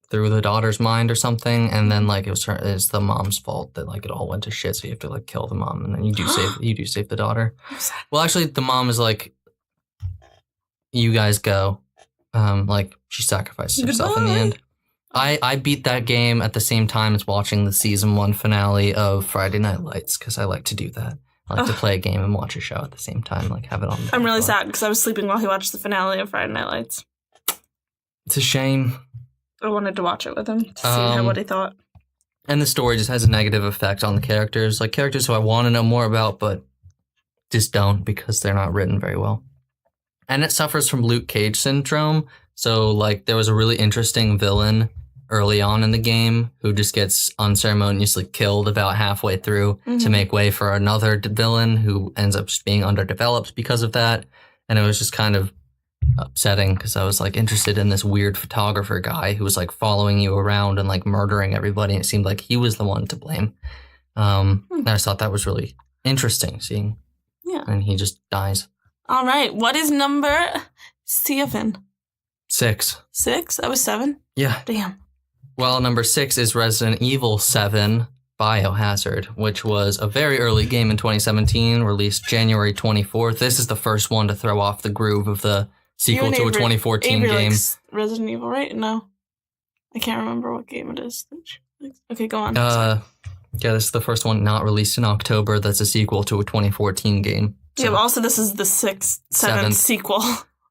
Speaker 2: through the daughter's mind or something. And then like it's the mom's fault that like it all went to shit, so you have to like kill the mom, and then you do save the daughter. Well, actually, the mom is like, you guys go. Like she sacrifices herself in the end. I beat that game at the same time as watching the season 1 finale of Friday Night Lights, because I like to do that. I like to play a game and watch a show at the same time, like have it on.
Speaker 1: I'm really sad because I was sleeping while he watched the finale of Friday Night Lights.
Speaker 2: It's a shame.
Speaker 1: I wanted to watch it with him to see what he thought.
Speaker 2: And the story just has a negative effect on the characters, like characters who I want to know more about, but just don't because they're not written very well. And it suffers from Luke Cage syndrome. So like there was a really interesting villain early on in the game who just gets unceremoniously killed about halfway through to make way for another villain who ends up just being underdeveloped because of that. And it was just kind of upsetting because I was like interested in this weird photographer guy who was like following you around and like murdering everybody. And it seemed like he was the one to blame. And I just thought that was really interesting seeing. Yeah. And he just dies.
Speaker 1: All right. What is number 7?
Speaker 2: 6.
Speaker 1: 6? That was 7?
Speaker 2: Yeah.
Speaker 1: Damn.
Speaker 2: Well, number 6 is Resident Evil 7 Biohazard, which was a very early game in 2017, released January 24th. This is the first one to throw off the groove of the sequel to a 2014 game.
Speaker 1: Resident Evil, right? No. I can't remember what game it is. Okay, go on.
Speaker 2: Yeah, this is the first one not released in October that's a sequel to a 2014 game. So.
Speaker 1: Yeah, but also this is the 7th sequel.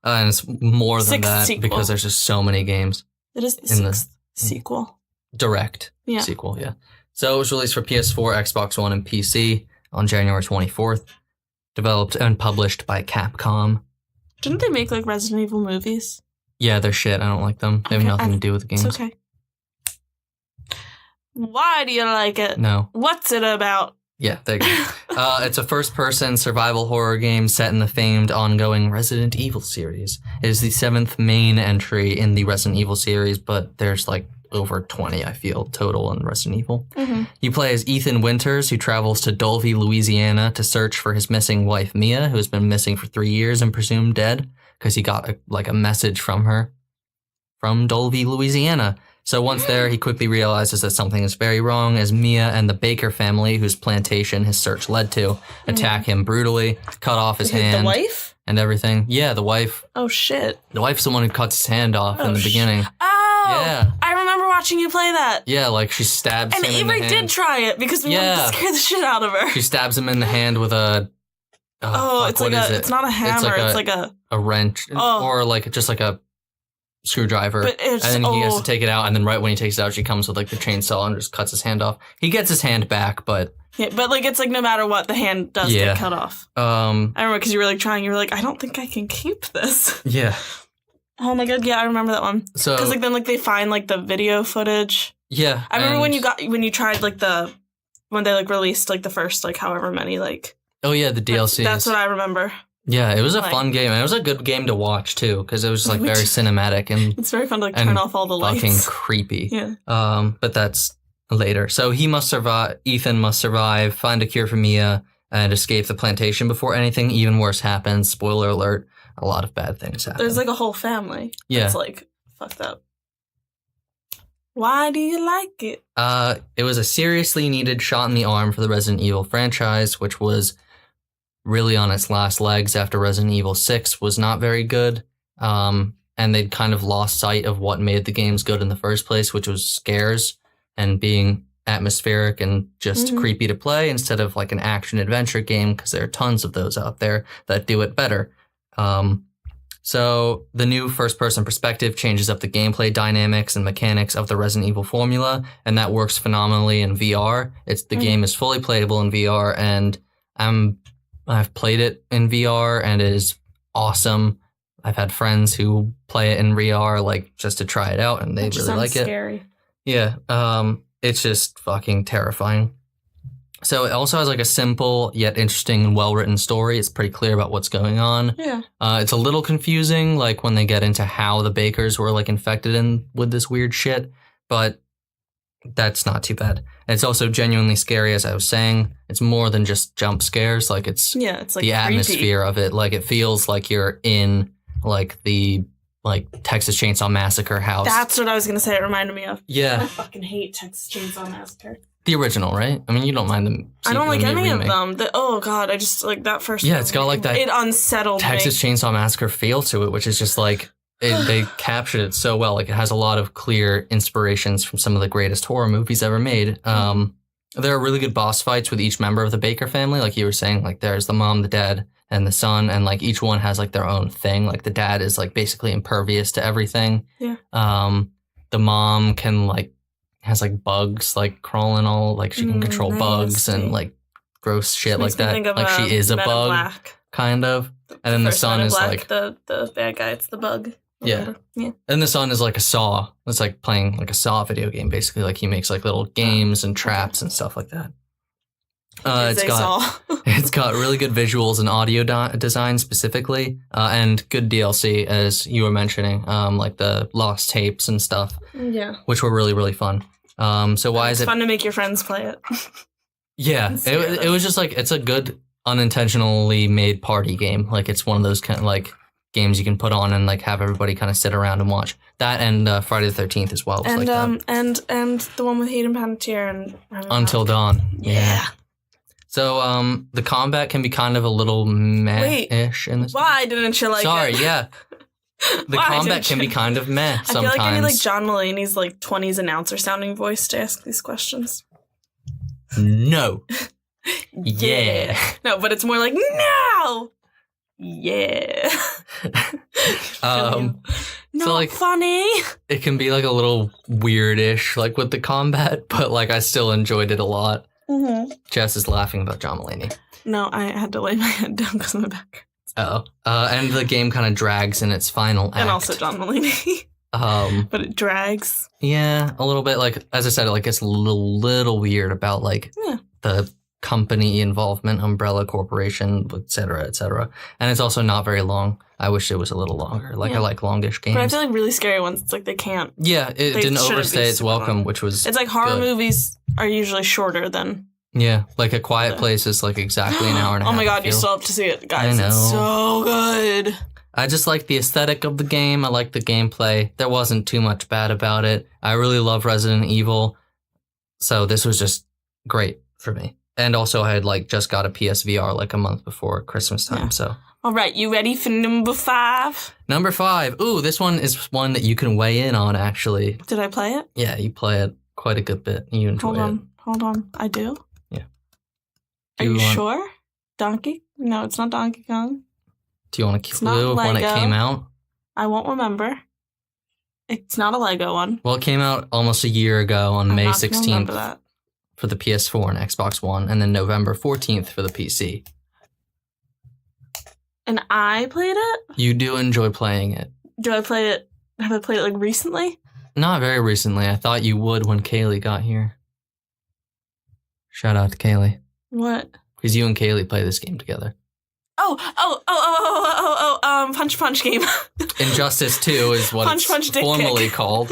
Speaker 2: And it's more than that
Speaker 1: sequel.
Speaker 2: Because there's just so many games.
Speaker 1: It is the 6th sequel.
Speaker 2: Direct sequel, yeah. So it was released for PS4, Xbox One, and PC on January 24th. Developed and published by Capcom.
Speaker 1: Didn't they make like Resident Evil movies?
Speaker 2: Yeah, they're shit. I don't like them. They have nothing to do with the games.
Speaker 1: It's okay. Why do you like it?
Speaker 2: No.
Speaker 1: What's it about?
Speaker 2: Yeah, there you go. It's a first-person survival horror game set in the famed ongoing Resident Evil series. It is the 7th main entry in the Resident Evil series, but there's like over 20, I feel, total in Resident Evil. You play as Ethan Winters, who travels to Dulvey, Louisiana to search for his missing wife, Mia, who has been missing for 3 years and presumed dead because he got a message from her from Dulvey, Louisiana. So once there, he quickly realizes that something is very wrong as Mia and the Baker family, whose plantation his search led to, attack him brutally, cut off his hand.
Speaker 1: The wife?
Speaker 2: And everything. Yeah, the wife.
Speaker 1: Oh, shit.
Speaker 2: The wife's the one who cuts his hand off in the beginning.
Speaker 1: Oh!
Speaker 2: Yeah.
Speaker 1: I remember watching you play that.
Speaker 2: Yeah, like she stabs him in the hand.
Speaker 1: And Avery did try it because we wanted to scare the shit out of her.
Speaker 2: She stabs him in the hand with a...
Speaker 1: it's not a hammer. It's like a
Speaker 2: wrench. Or like just like a screwdriver. And then he has to take it out, and then right when he takes it out, she comes with like the chainsaw and just cuts his hand off. He gets his hand back, but...
Speaker 1: Yeah, but like it's like no matter what, the hand does get cut off. I remember because you were like trying, you were like, I don't think I can keep this.
Speaker 2: Yeah.
Speaker 1: Oh my god, yeah, I remember that one. So because like then like they find like the video footage.
Speaker 2: Yeah.
Speaker 1: I remember when you tried like when they like released like the first like however many like.
Speaker 2: Oh yeah, the DLCs.
Speaker 1: That's what I remember.
Speaker 2: Yeah, it was a fun game, and it was a good game to watch too, because it was like very cinematic and
Speaker 1: it's very fun to like turn off all the lights.
Speaker 2: Fucking creepy.
Speaker 1: Yeah.
Speaker 2: But that's later. So he must survive. Ethan must survive, find a cure for Mia, and escape the plantation before anything even worse happens. Spoiler alert: a lot of bad things happen.
Speaker 1: There's like a whole family.
Speaker 2: Yeah.
Speaker 1: It's like fucked up. Why do you like it?
Speaker 2: It was a seriously needed shot in the arm for the Resident Evil franchise, which was really on its last legs after Resident Evil 6 was not very good. And they'd kind of lost sight of what made the games good in the first place, which was scares and being atmospheric and just creepy to play instead of like an action adventure game, because there are tons of those out there that do it better. So the new first-person perspective changes up the gameplay dynamics and mechanics of the Resident Evil formula, and that works phenomenally in VR. The game is fully playable in VR, and I've played it in VR, and it is awesome. I've had friends who play it in VR, like, just to try it out, and they really like it.
Speaker 1: Scary.
Speaker 2: Yeah, it's just fucking terrifying. So it also has, like, a simple yet interesting and well-written story. It's pretty clear about what's going on.
Speaker 1: Yeah.
Speaker 2: It's a little confusing, like, when they get into how the Bakers were, like, infected with this weird shit, but that's not too bad. And it's also genuinely scary, as I was saying. It's more than just jump scares. Like it's
Speaker 1: like
Speaker 2: the
Speaker 1: creepy.
Speaker 2: atmosphere of it. Like it feels like you're in like the Texas Chainsaw Massacre house.
Speaker 1: That's what I was gonna say. It reminded me of.
Speaker 2: Yeah.
Speaker 1: I fucking hate Texas Chainsaw Massacre.
Speaker 2: The original, right? I mean, you don't mind them.
Speaker 1: I don't like any of them. Oh god, I just like that first.
Speaker 2: Yeah, it's got like that.
Speaker 1: It unsettled
Speaker 2: Texas
Speaker 1: me.
Speaker 2: Chainsaw Massacre feel to it, which is just like they captured it so well. Like it has a lot of clear inspirations from some of the greatest horror movies ever made. There are really good boss fights with each member of the Baker family, like you were saying. Like there's the mom, the dad, and the son, and like each one has like their own thing. Like the dad is like basically impervious to everything.
Speaker 1: Yeah.
Speaker 2: The mom can like has like bugs like crawling all like she can control bugs and like gross shit like that. Like she is a bug, kind of. And then the son is like
Speaker 1: the bad guy. It's the bug.
Speaker 2: Yeah. And the son is like a Saw. It's like playing like a Saw video game basically. Like he makes like little games and traps and stuff like that. It's got really good visuals and audio design specifically, and good DLC, as you were mentioning, like the lost tapes and stuff.
Speaker 1: Yeah,
Speaker 2: which were really, really fun. So why is it
Speaker 1: fun to make your friends play it?
Speaker 2: Yeah, it was just like it's a good unintentionally made party game. Like it's one of those kind of like games you can put on and like have everybody kind of sit around and watch. That and Friday the 13th as well.
Speaker 1: And
Speaker 2: like that.
Speaker 1: and the one with Hayden Panettiere and
Speaker 2: Until Dawn.
Speaker 1: Yeah.
Speaker 2: So the combat can be kind of a little meh-ish in this.
Speaker 1: Why didn't you like it?
Speaker 2: Sorry, yeah. The combat can be kind of meh sometimes. I feel like I need like
Speaker 1: John Mulaney's like 20s announcer sounding voice to ask these questions.
Speaker 2: No.
Speaker 1: Yeah. No, but it's more like no. Yeah. Not
Speaker 2: so like
Speaker 1: funny.
Speaker 2: It can be like a little weirdish like with the combat, but like I still enjoyed it a lot. Mm-hmm. Jess is laughing about John Mulaney.
Speaker 1: No, I had to lay my head down because of my back.
Speaker 2: And the game kind of drags in its final act.
Speaker 1: And also John Mulaney. But it drags.
Speaker 2: Yeah, a little bit. Like, as I said, like it's a little weird about like the company involvement, Umbrella Corporation, et cetera. And it's also not very long. I wish it was a little longer. Like I like longish games.
Speaker 1: But I feel like really scary ones, it's like they can't.
Speaker 2: Yeah, it didn't overstay its welcome, which was
Speaker 1: it's like horror movies are usually shorter than...
Speaker 2: Yeah, like A Quiet Place is like exactly an hour and a half.
Speaker 1: Oh my god, you still have to see it, guys.
Speaker 2: I know.
Speaker 1: It's so good.
Speaker 2: I just like the aesthetic of the game. I like the gameplay. There wasn't too much bad about it. I really love Resident Evil. So this was just great for me. And also I had like just got a PSVR like a month before Christmas time, so...
Speaker 1: All right, you ready for number 5?
Speaker 2: Number 5. Ooh, this one is one that you can weigh in on, actually.
Speaker 1: Did I play it?
Speaker 2: Yeah, you play it quite a good bit. You enjoy it.
Speaker 1: Hold on. I do?
Speaker 2: Yeah.
Speaker 1: Are you sure? Donkey? No, it's not Donkey Kong.
Speaker 2: Do you want to clue when it came out?
Speaker 1: I won't remember. It's not a Lego one.
Speaker 2: Well, it came out almost a year ago on May 16th
Speaker 1: that.
Speaker 2: For the PS4 and Xbox One, and then November 14th for the PC.
Speaker 1: And I played it?
Speaker 2: You do enjoy playing it.
Speaker 1: Do I play it? Have I played it like recently?
Speaker 2: Not very recently. I thought you would when Kaylee got here. Shout out to Kaylee.
Speaker 1: What?
Speaker 2: Because you and Kaylee play this game together.
Speaker 1: Punch Punch game.
Speaker 2: Injustice 2 is what it's formally called.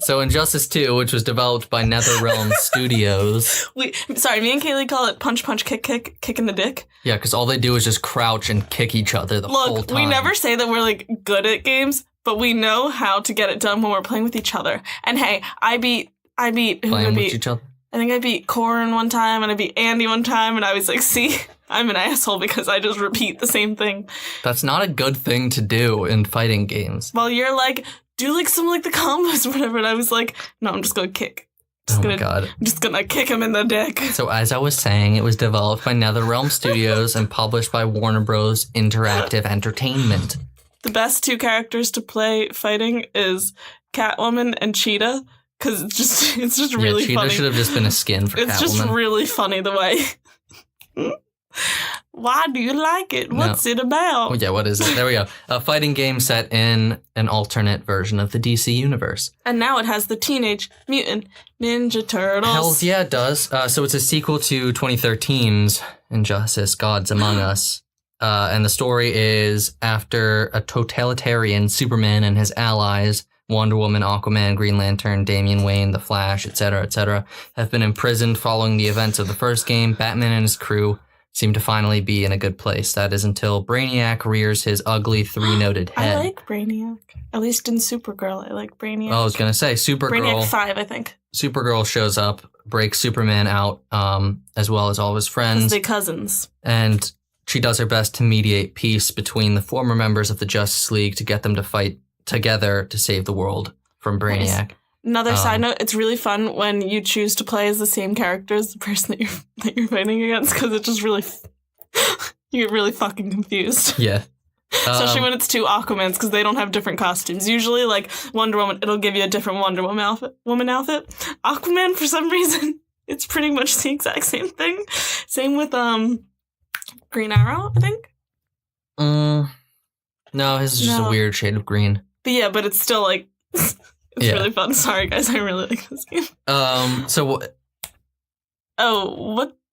Speaker 2: So Injustice 2, which was developed by NetherRealm Studios.
Speaker 1: Me and Kaylee call it punch, punch, kick in the dick.
Speaker 2: Yeah, because all they do is just crouch and kick each other the whole time.
Speaker 1: We never say that we're, like, good at games, but we know how to get it done when we're playing with each other. And hey, I beat
Speaker 2: playing with each other?
Speaker 1: I think I beat Corin one time, and I beat Andy one time, and I was like, see, I'm an asshole because I just repeat the same thing.
Speaker 2: That's not a good thing to do in fighting games.
Speaker 1: Well, you're like... do like some like the combos or whatever, and I was like, no, I'm just gonna kick.
Speaker 2: My god.
Speaker 1: I'm just gonna kick him in the dick.
Speaker 2: So as I was saying, it was developed by NetherRealm Studios and published by Warner Bros. Interactive Entertainment.
Speaker 1: The best 2 characters to play fighting is Catwoman and Cheetah, because it's just really funny.
Speaker 2: Cheetah should have just been a skin for Catwoman.
Speaker 1: It's just really funny the way. Why do you like it? What's it about?
Speaker 2: Oh, yeah, what is it? There we go. A fighting game set in an alternate version of the DC universe.
Speaker 1: And now it has the Teenage Mutant Ninja Turtles.
Speaker 2: Hells yeah, it does. So it's a sequel to 2013's Injustice: Gods Among Us. And the story is after a totalitarian Superman and his allies Wonder Woman, Aquaman, Green Lantern, Damian Wayne, The Flash, etc., have been imprisoned following the events of the first game. Batman and his crew seem to finally be in a good place. That is until Brainiac rears his ugly three-noted head.
Speaker 1: I like Brainiac. At least in Supergirl, I like Brainiac.
Speaker 2: I was going to say, Supergirl.
Speaker 1: Brainiac 5, I think.
Speaker 2: Supergirl shows up, breaks Superman out, as well as all of his friends.
Speaker 1: They're cousins.
Speaker 2: And she does her best to mediate peace between the former members of the Justice League to get them to fight together to save the world from Brainiac. Nice.
Speaker 1: Another side note, it's really fun when you choose to play as the same character as the person that you're fighting against, because it just really... you get really fucking confused.
Speaker 2: Yeah.
Speaker 1: Especially when it's two Aquamans, because they don't have different costumes. Usually, like, Wonder Woman, it'll give you a different Wonder Woman outfit. Aquaman, for some reason, it's pretty much the exact same thing. Same with Green Arrow, I think.
Speaker 2: No, his is just a weird shade of green.
Speaker 1: But yeah, but it's still, like... It's really fun. Sorry, guys. I really like this game.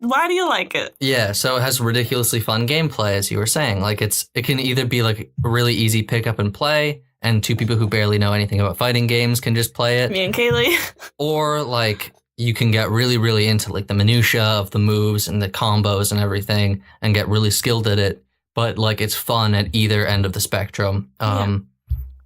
Speaker 1: Why do you like it?
Speaker 2: Yeah, so it has ridiculously fun gameplay, as you were saying. Like, it can either be, like, a really easy pick up and play, and two people who barely know anything about fighting games can just play it.
Speaker 1: Me and Kaylee.
Speaker 2: Or, like, you can get really, really into, like, the minutia of the moves and the combos and everything, and get really skilled at it. But, like, it's fun at either end of the spectrum.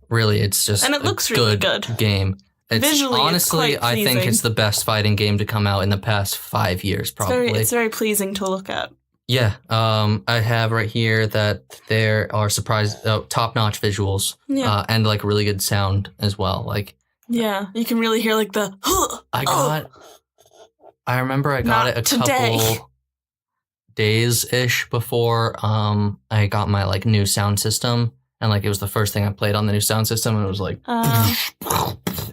Speaker 2: Really, it's just
Speaker 1: and it looks really good
Speaker 2: game. It's
Speaker 1: visually,
Speaker 2: honestly,
Speaker 1: I
Speaker 2: think it's the best fighting game to come out in the past 5 years, probably.
Speaker 1: It's very pleasing to look at.
Speaker 2: Yeah, I have right here that there are top-notch visuals, and like really good sound as well. Like,
Speaker 1: yeah, you can really hear like the.
Speaker 2: I remember I got it a couple days-ish before I got my like new sound system. And, like, it was the first thing I played on the new sound system, and it was, like,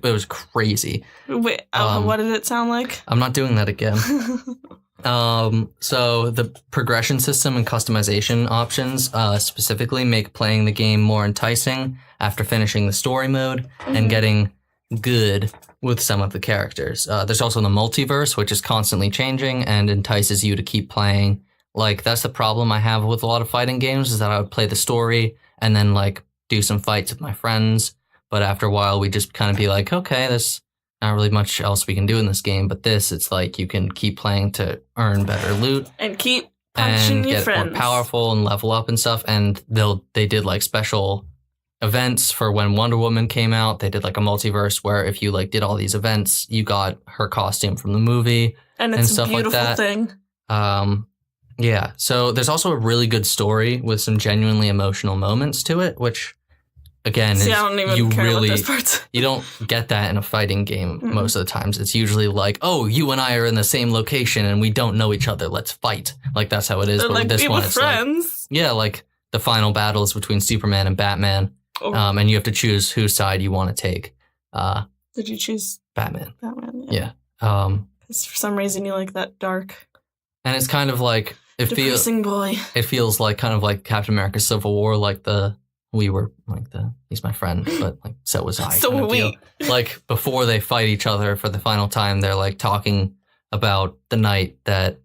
Speaker 2: it was crazy.
Speaker 1: Wait, what did it sound like?
Speaker 2: I'm not doing that again. So the progression system and customization options specifically make playing the game more enticing after finishing the story mode and getting good with some of the characters. There's also the multiverse, which is constantly changing and entices you to keep playing. Like, that's the problem I have with a lot of fighting games, is that I would play the story and then, like, do some fights with my friends. But after a while, we just kind of be like, okay, there's not really much else we can do in this game. But this, it's like you can keep playing to earn better loot.
Speaker 1: And keep punching your friends.
Speaker 2: And get more powerful and level up and stuff. And they did, like, special events for when Wonder Woman came out. They did, like, a multiverse where if you, like, did all these events, you got her costume from the movie.
Speaker 1: And it's
Speaker 2: stuff
Speaker 1: a beautiful
Speaker 2: like that.
Speaker 1: thing.
Speaker 2: Yeah, so there's also a really good story with some genuinely emotional moments to it, which, again,
Speaker 1: I don't even care about those parts.
Speaker 2: You don't get that in a fighting game most of the times. It's usually like, oh, you and I are in the same location and we don't know each other. Let's fight. Like, that's how it is. But
Speaker 1: like,
Speaker 2: with this one, it's
Speaker 1: friends.
Speaker 2: Like, like the final battle is between Superman and Batman, and you have to choose whose side you want to take.
Speaker 1: Did you choose
Speaker 2: Batman?
Speaker 1: Batman,
Speaker 2: yeah.
Speaker 1: Because for some reason you like that dark.
Speaker 2: And it's kind of like...
Speaker 1: Depressing boy.
Speaker 2: It feels like kind of like Captain America Civil War, like he's my friend, but like so was I.
Speaker 1: So were we.
Speaker 2: Like before they fight each other for the final time, they're like talking about the night that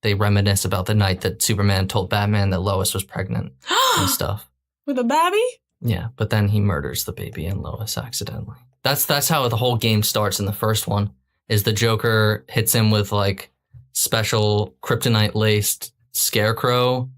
Speaker 2: they reminisce about the night that Superman told Batman that Lois was pregnant and stuff.
Speaker 1: With a baby?
Speaker 2: Yeah, but then he murders the baby and Lois accidentally. That's how the whole game starts in the first one, is the Joker hits him with like special kryptonite-laced scarecrow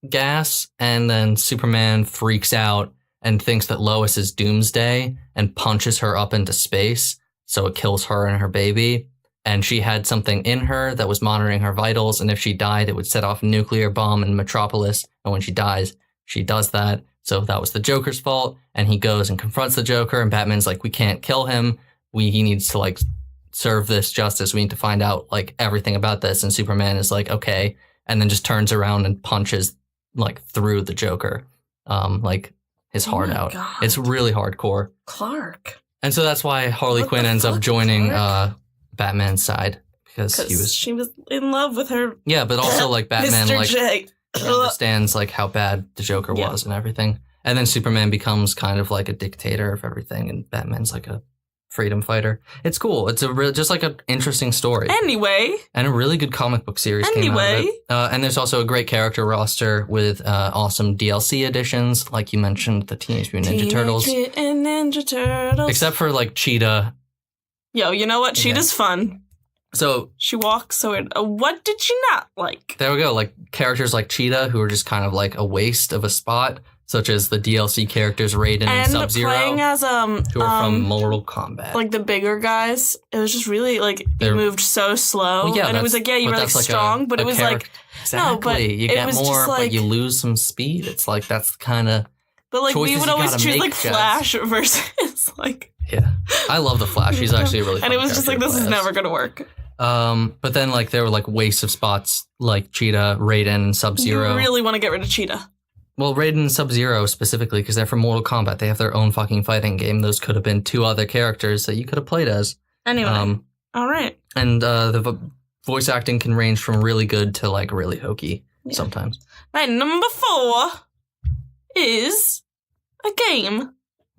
Speaker 2: gas, and then Superman freaks out and thinks that Lois is Doomsday and punches her up into space, so it kills her and her baby. And she had something in her that was monitoring her vitals, and if she died, it would set off a nuclear bomb in Metropolis, and when she dies, she does that. So that was the Joker's fault, and he goes and confronts the Joker, and Batman's like, we can't kill him. He needs to, like, serve this justice. We need to find out, like, everything about this. And Superman is like, okay, and then just turns around and punches, like, through the Joker, like, his heart out.
Speaker 1: God.
Speaker 2: It's really hardcore.
Speaker 1: Clark.
Speaker 2: And so that's why Harley Quinn ends up joining Batman's side, because she was
Speaker 1: in love with her.
Speaker 2: Yeah, but also, like, Batman,
Speaker 1: Mr.
Speaker 2: like,
Speaker 1: J.
Speaker 2: understands, like, how bad the Joker was and everything. And then Superman becomes kind of like a dictator of everything, and Batman's like a freedom fighter. It's cool. It's just like an interesting story.
Speaker 1: Anyway.
Speaker 2: And a really good comic book series came out of it. And there's also a great character roster with awesome DLC additions, like you mentioned, the Teenage Mutant Ninja Turtles.
Speaker 1: And Ninja Turtles.
Speaker 2: Except for like Cheetah.
Speaker 1: Yo, you know what? Cheetah's fun.
Speaker 2: So
Speaker 1: she walks so weird. What did you not like?
Speaker 2: There we go. Like characters like Cheetah, who are just kind of like a waste of a spot, such as the DLC characters Raiden and Sub-Zero,
Speaker 1: playing as
Speaker 2: who are from Mortal Kombat.
Speaker 1: Like the bigger guys, it was just really like it moved so slow, and it was like you were like strong, but it was like
Speaker 2: exactly. No, but you get more, but you lose some speed. It's like that's the kind of.
Speaker 1: But like we would always choose like Flash versus like.
Speaker 2: Yeah, I love the Flash. He's actually a really fun
Speaker 1: and it was just like this is never gonna work.
Speaker 2: But then like there were like wastes of spots like Cheetah, Raiden, Sub-Zero.
Speaker 1: You really want to get rid of Cheetah.
Speaker 2: Well, Raiden and Sub-Zero specifically because they're from Mortal Kombat. They have their own fucking fighting game. Those could have been two other characters that you could have played as.
Speaker 1: Anyway, all right.
Speaker 2: And the voice acting can range from really good to like really hokey sometimes.
Speaker 1: Right, number 4 is a game.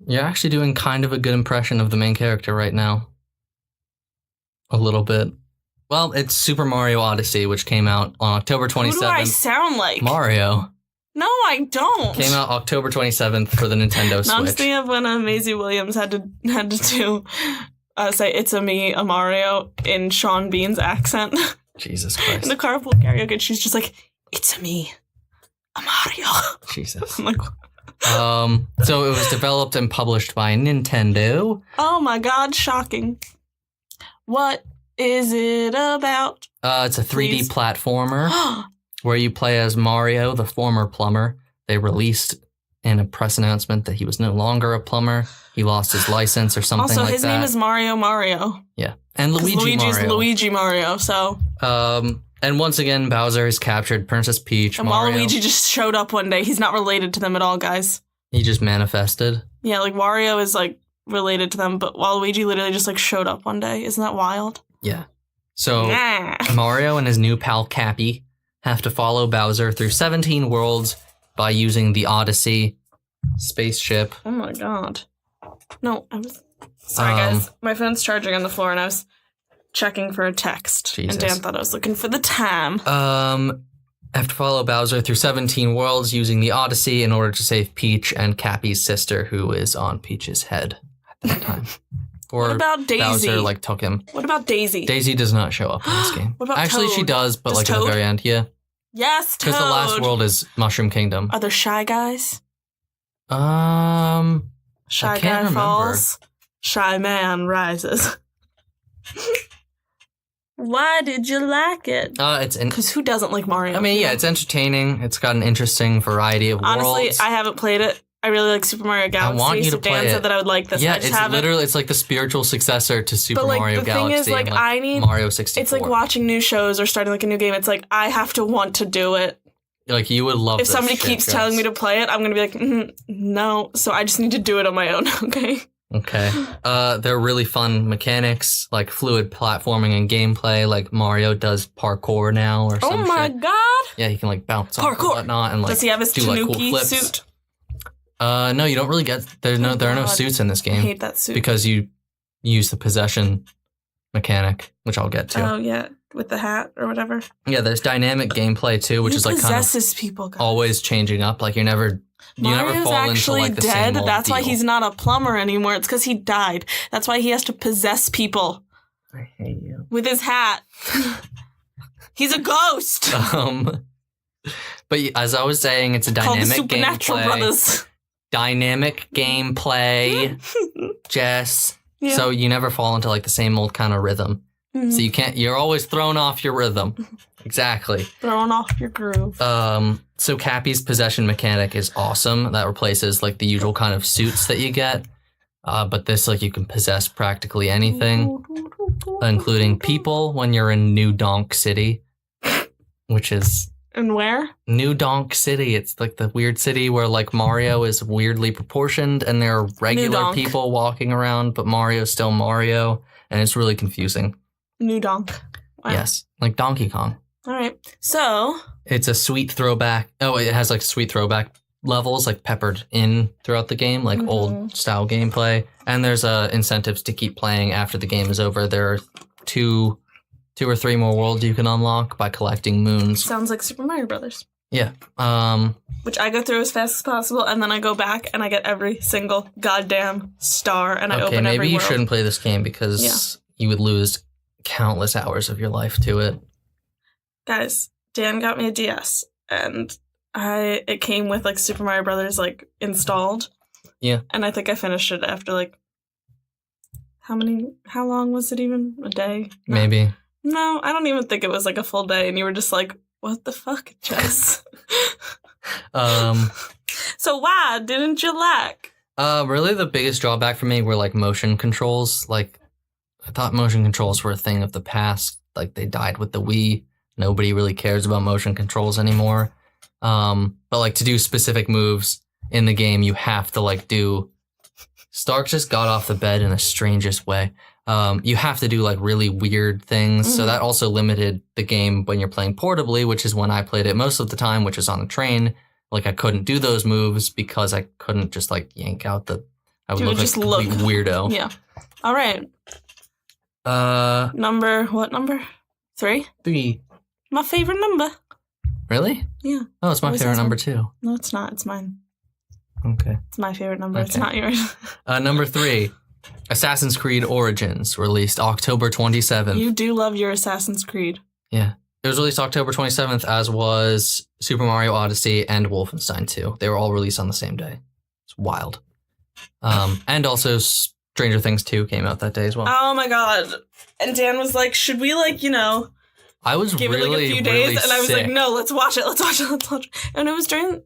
Speaker 2: You're actually doing kind of a good impression of the main character right now. A little bit. Well, it's Super Mario Odyssey, which came out on October 27th. Who do I
Speaker 1: sound like?
Speaker 2: Mario.
Speaker 1: No, I don't.
Speaker 2: Came out October 27th for the Nintendo Switch.
Speaker 1: I'm thinking of when Maisie Williams had to do say "It's a me, a Mario" in Sean Bean's accent.
Speaker 2: Jesus Christ!
Speaker 1: In the carpool karaoke, she's just like, "It's a me, a Mario."
Speaker 2: Jesus.
Speaker 1: I'm like,
Speaker 2: so it was developed and published by Nintendo.
Speaker 1: Oh my God! Shocking. What is it about?
Speaker 2: It's a 3D platformer where you play as Mario, the former plumber. They released in a press announcement that he was no longer a plumber. He lost his license or something like that.
Speaker 1: Also, his name is Mario.
Speaker 2: Yeah. And Luigi's
Speaker 1: Luigi Mario, so...
Speaker 2: And once again, Bowser has captured Princess Peach,
Speaker 1: and
Speaker 2: Mario.
Speaker 1: Waluigi just showed up one day. He's not related to them at all, guys.
Speaker 2: He just manifested.
Speaker 1: Yeah, like Wario is like related to them, but Waluigi literally just like showed up one day. Isn't that wild?
Speaker 2: Yeah. So Mario and his new pal Cappy have to follow Bowser through 17 worlds by using the Odyssey spaceship.
Speaker 1: Oh my God. No, I was... Sorry, guys. My phone's charging on the floor and I was checking for a text. Jesus. And Dan thought I was looking for the time.
Speaker 2: Have to follow Bowser through 17 worlds using the Odyssey in order to save Peach and Cappy's sister, who is on Peach's head at that time. Or
Speaker 1: what about Daisy?
Speaker 2: Bowser like took him.
Speaker 1: What about Daisy?
Speaker 2: Daisy does not show up in this game.
Speaker 1: What about
Speaker 2: Actually,
Speaker 1: Toad?
Speaker 2: She does, but like Toad? At the very end, yeah.
Speaker 1: Yes, Toad.
Speaker 2: Because the last world is Mushroom Kingdom.
Speaker 1: Are there Shy Guys?
Speaker 2: Shy
Speaker 1: Guy falls. Shy Man rises. Why did you like it?
Speaker 2: Because
Speaker 1: who doesn't like Mario?
Speaker 2: I mean, yeah, it's entertaining. It's got an interesting variety of worlds.
Speaker 1: Honestly, I haven't played it. I really like Super Mario Galaxy.
Speaker 2: I want you to play
Speaker 1: Dan
Speaker 2: it.
Speaker 1: said that I would like this.
Speaker 2: Yeah,
Speaker 1: I just
Speaker 2: it's like the spiritual successor to Super Mario Galaxy.
Speaker 1: But like the thing is, like I need
Speaker 2: Mario 64.
Speaker 1: It's like watching new shows or starting like a new game. It's like I have to want to do it.
Speaker 2: Like you would love.
Speaker 1: If somebody keeps telling me to play it, I'm gonna be like, no. So I just need to do it on my own. Okay.
Speaker 2: Okay. They're really fun mechanics, like fluid platforming and gameplay. Like Mario does parkour now or something.
Speaker 1: Oh my God!
Speaker 2: Yeah, he can like bounce off and whatnot, and like
Speaker 1: does he have his
Speaker 2: do like cool flips.
Speaker 1: Suit?
Speaker 2: No, you don't really get. There are no suits in this game.
Speaker 1: I hate that suit
Speaker 2: because you use the possession mechanic, which I'll get to.
Speaker 1: Oh yeah, with the hat or whatever.
Speaker 2: Yeah, there's dynamic gameplay too, which is like kind of
Speaker 1: people, guys.
Speaker 2: Always changing up. Like you never fall into like the
Speaker 1: dead.
Speaker 2: same old
Speaker 1: That's why
Speaker 2: deal.
Speaker 1: he's not a plumber anymore. It's because he died. That's why he has to possess people.
Speaker 2: I hate you.
Speaker 1: With his hat. He's a ghost.
Speaker 2: But as I was saying, it's a dynamic
Speaker 1: Supernatural
Speaker 2: gameplay.
Speaker 1: Brothers.
Speaker 2: Dynamic gameplay, Jess.
Speaker 1: Yeah.
Speaker 2: So you never fall into like the same old kind of rhythm.
Speaker 1: Mm-hmm.
Speaker 2: So you're always thrown off your rhythm. Exactly.
Speaker 1: Thrown off your groove.
Speaker 2: So Cappy's possession mechanic is awesome. That replaces like the usual kind of suits that you get. But this, like, you can possess practically anything, including people when you're in New Donk City, which is...
Speaker 1: And where?
Speaker 2: New Donk City. It's like the weird city where like Mario is weirdly proportioned and there are regular people walking around, but Mario's still Mario, and it's really confusing.
Speaker 1: New Donk.
Speaker 2: Wow. Yes, like Donkey Kong.
Speaker 1: All right. So...
Speaker 2: It's a sweet throwback. Oh, it has like sweet throwback levels like peppered in throughout the game, like old style gameplay. And there's incentives to keep playing after the game is over. There are two or three more worlds you can unlock by collecting moons.
Speaker 1: Sounds like Super Mario Brothers.
Speaker 2: Yeah.
Speaker 1: Which I go through as fast as possible, and then I go back and I get every single goddamn star, and I open every world. Okay,
Speaker 2: maybe you shouldn't play this game because you would lose countless hours of your life to it.
Speaker 1: Guys, Dan got me a DS, and it came with like Super Mario Brothers like installed.
Speaker 2: Yeah.
Speaker 1: And I think I finished it after like how long was it even? A day? No.
Speaker 2: Maybe.
Speaker 1: No, I don't even think it was like a full day, and you were just like, what the fuck, Jess? So why didn't you like?
Speaker 2: Really the biggest drawback for me were like motion controls. Like I thought motion controls were a thing of the past. Like they died with the Wii. Nobody really cares about motion controls anymore. But like to do specific moves in the game, you have to like do... Stark just got off the bed in the strangest way. You have to do like really weird things. So that also limited the game when you're playing portably, which is when I played it most of the time, which is on a train. Like I couldn't do those moves because I couldn't just like yank out the... I would look like a complete weirdo.
Speaker 1: Yeah. All right. What number? 3?
Speaker 2: 3.
Speaker 1: My favorite number.
Speaker 2: Really?
Speaker 1: Yeah.
Speaker 2: Oh, it's my favorite number too.
Speaker 1: No, it's not. It's mine.
Speaker 2: Okay.
Speaker 1: It's my favorite number. Okay. It's not yours.
Speaker 2: Number 3, Assassin's Creed Origins, released October 27th.
Speaker 1: You do love your Assassin's Creed.
Speaker 2: Yeah. It was released October 27th, as was Super Mario Odyssey and Wolfenstein 2. They were all released on the same day. It's wild. And also Stranger Things 2 came out that day as well.
Speaker 1: Oh my god. And Dan was like, should we like,
Speaker 2: I was
Speaker 1: give
Speaker 2: really,
Speaker 1: it like a few days,
Speaker 2: really
Speaker 1: and I was
Speaker 2: sick.
Speaker 1: like, no, let's watch it. And it was during, I feel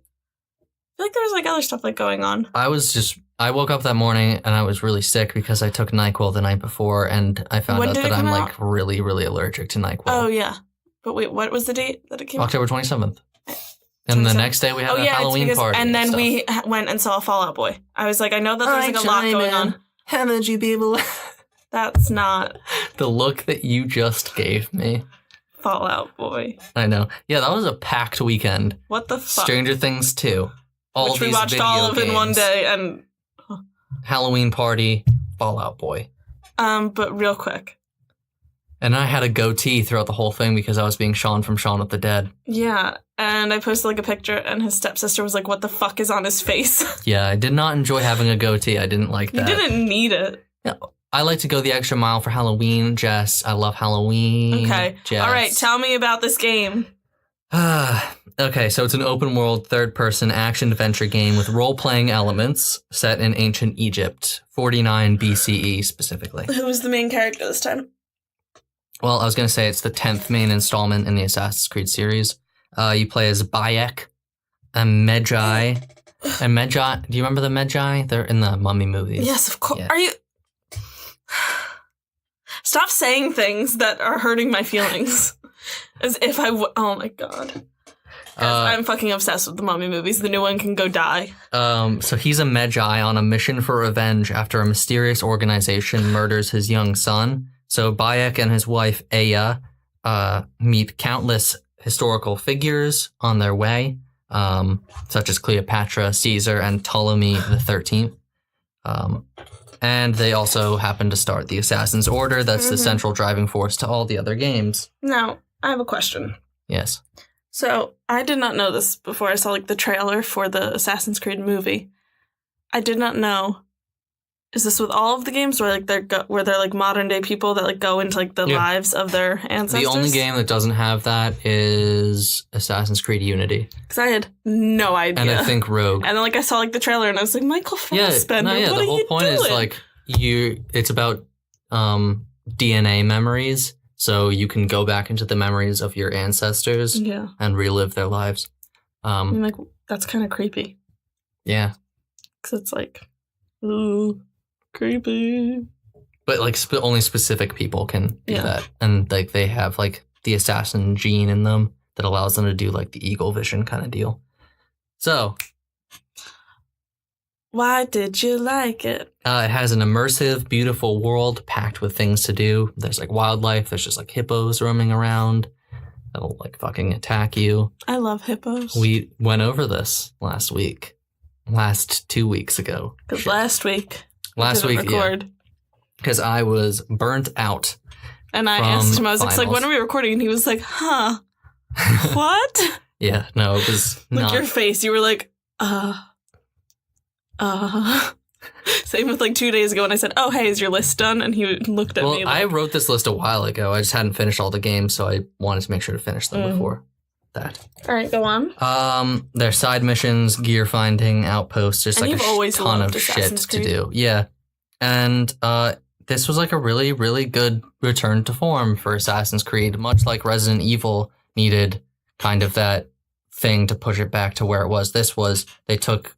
Speaker 1: like there was like other stuff like going on.
Speaker 2: I woke up that morning and I was really sick because I took NyQuil the night before, and I found out that I'm like really, really allergic to NyQuil.
Speaker 1: Oh yeah. But wait, what was the date that it came out?
Speaker 2: October 27th. And the next day we had a Halloween party.
Speaker 1: And then we went and saw Fall Out Boy. I was like, I know that there's like a lot going on.
Speaker 2: Haven't you be able to...
Speaker 1: That's not...
Speaker 2: The look that you just gave me.
Speaker 1: Fall Out Boy.
Speaker 2: I know. Yeah, that was a packed weekend.
Speaker 1: What the fuck?
Speaker 2: Stranger Things 2.
Speaker 1: Which we watched all of in one day, and...
Speaker 2: Halloween party, Fall Out Boy.
Speaker 1: But real quick.
Speaker 2: And I had a goatee throughout the whole thing because I was being Shaun from Shaun of the Dead.
Speaker 1: Yeah, and I posted like a picture, and his stepsister was like, what the fuck is on his face?
Speaker 2: Yeah, I did not enjoy having a goatee. I didn't like that.
Speaker 1: You didn't need it.
Speaker 2: Yeah, I like to go the extra mile for Halloween, Jess. I love Halloween.
Speaker 1: Okay.
Speaker 2: Jess.
Speaker 1: All right, tell me about this game.
Speaker 2: Okay, so it's an open world, third-person action-adventure game with role-playing elements set in ancient Egypt, 49 BCE specifically.
Speaker 1: Who was the main character this time?
Speaker 2: Well, I was going to say it's the 10th main installment in the Assassin's Creed series. You play as Bayek, a Magi. And Magi, do you remember the Magi? They're in the Mummy movies.
Speaker 1: Yes, of course.
Speaker 2: Yeah.
Speaker 1: Are you... Stop saying things that are hurting my feelings. As if oh my god. I'm fucking obsessed with the Mummy movies. The new one can go die.
Speaker 2: So he's a Magi on a mission for revenge after a mysterious organization murders his young son. So Bayek and his wife, Aya, meet countless historical figures on their way, such as Cleopatra, Caesar, and Ptolemy the 13th. And they also happen to start the Assassin's Order. That's the central driving force to all the other games.
Speaker 1: Now, I have a question.
Speaker 2: Yes.
Speaker 1: So, I did not know this before I saw, like, the trailer for the Assassin's Creed movie. I did not know... Is this with all of the games where, like, they're like, modern-day people that, like, go into, like, the lives of their ancestors?
Speaker 2: The only game that doesn't have that is Assassin's Creed Unity.
Speaker 1: Because I had no idea.
Speaker 2: And I think Rogue.
Speaker 1: And then, like, I saw, like, the trailer, and I was like, Michael Fassbender, what are you doing?
Speaker 2: The whole point is, like, it's about DNA memories, so you can go back into the memories of your ancestors and relive their lives.
Speaker 1: I'm like, that's kind of creepy.
Speaker 2: Yeah.
Speaker 1: Because it's like, ooh, creepy.
Speaker 2: But, like, only specific people can do that. And, like, they have, like, the assassin gene in them that allows them to do, like, the eagle vision kind of deal. So...
Speaker 1: Why did you like it?
Speaker 2: It has an immersive, beautiful world packed with things to do. There's like wildlife. There's just like hippos roaming around. that'll like fucking attack you.
Speaker 1: I love hippos.
Speaker 2: We went over this last 2 weeks ago.
Speaker 1: Because last week,
Speaker 2: yeah. Because I was burnt out.
Speaker 1: And I asked him, I was like, when are we recording? And he was like, huh? What?
Speaker 2: Yeah, no, it was not.
Speaker 1: Your face, you were like, Same with like 2 days ago when I said, oh, hey, is your list done? And he looked at me like...
Speaker 2: I wrote this list a while ago. I just hadn't finished all the games, so I wanted to make sure to finish them before that. All
Speaker 1: right, go on.
Speaker 2: There's side missions, gear finding, outposts. There's like a ton of shit to do. Yeah. And this was like a really, really good return to form for Assassin's Creed, much like Resident Evil needed kind of that thing to push it back to where it was. They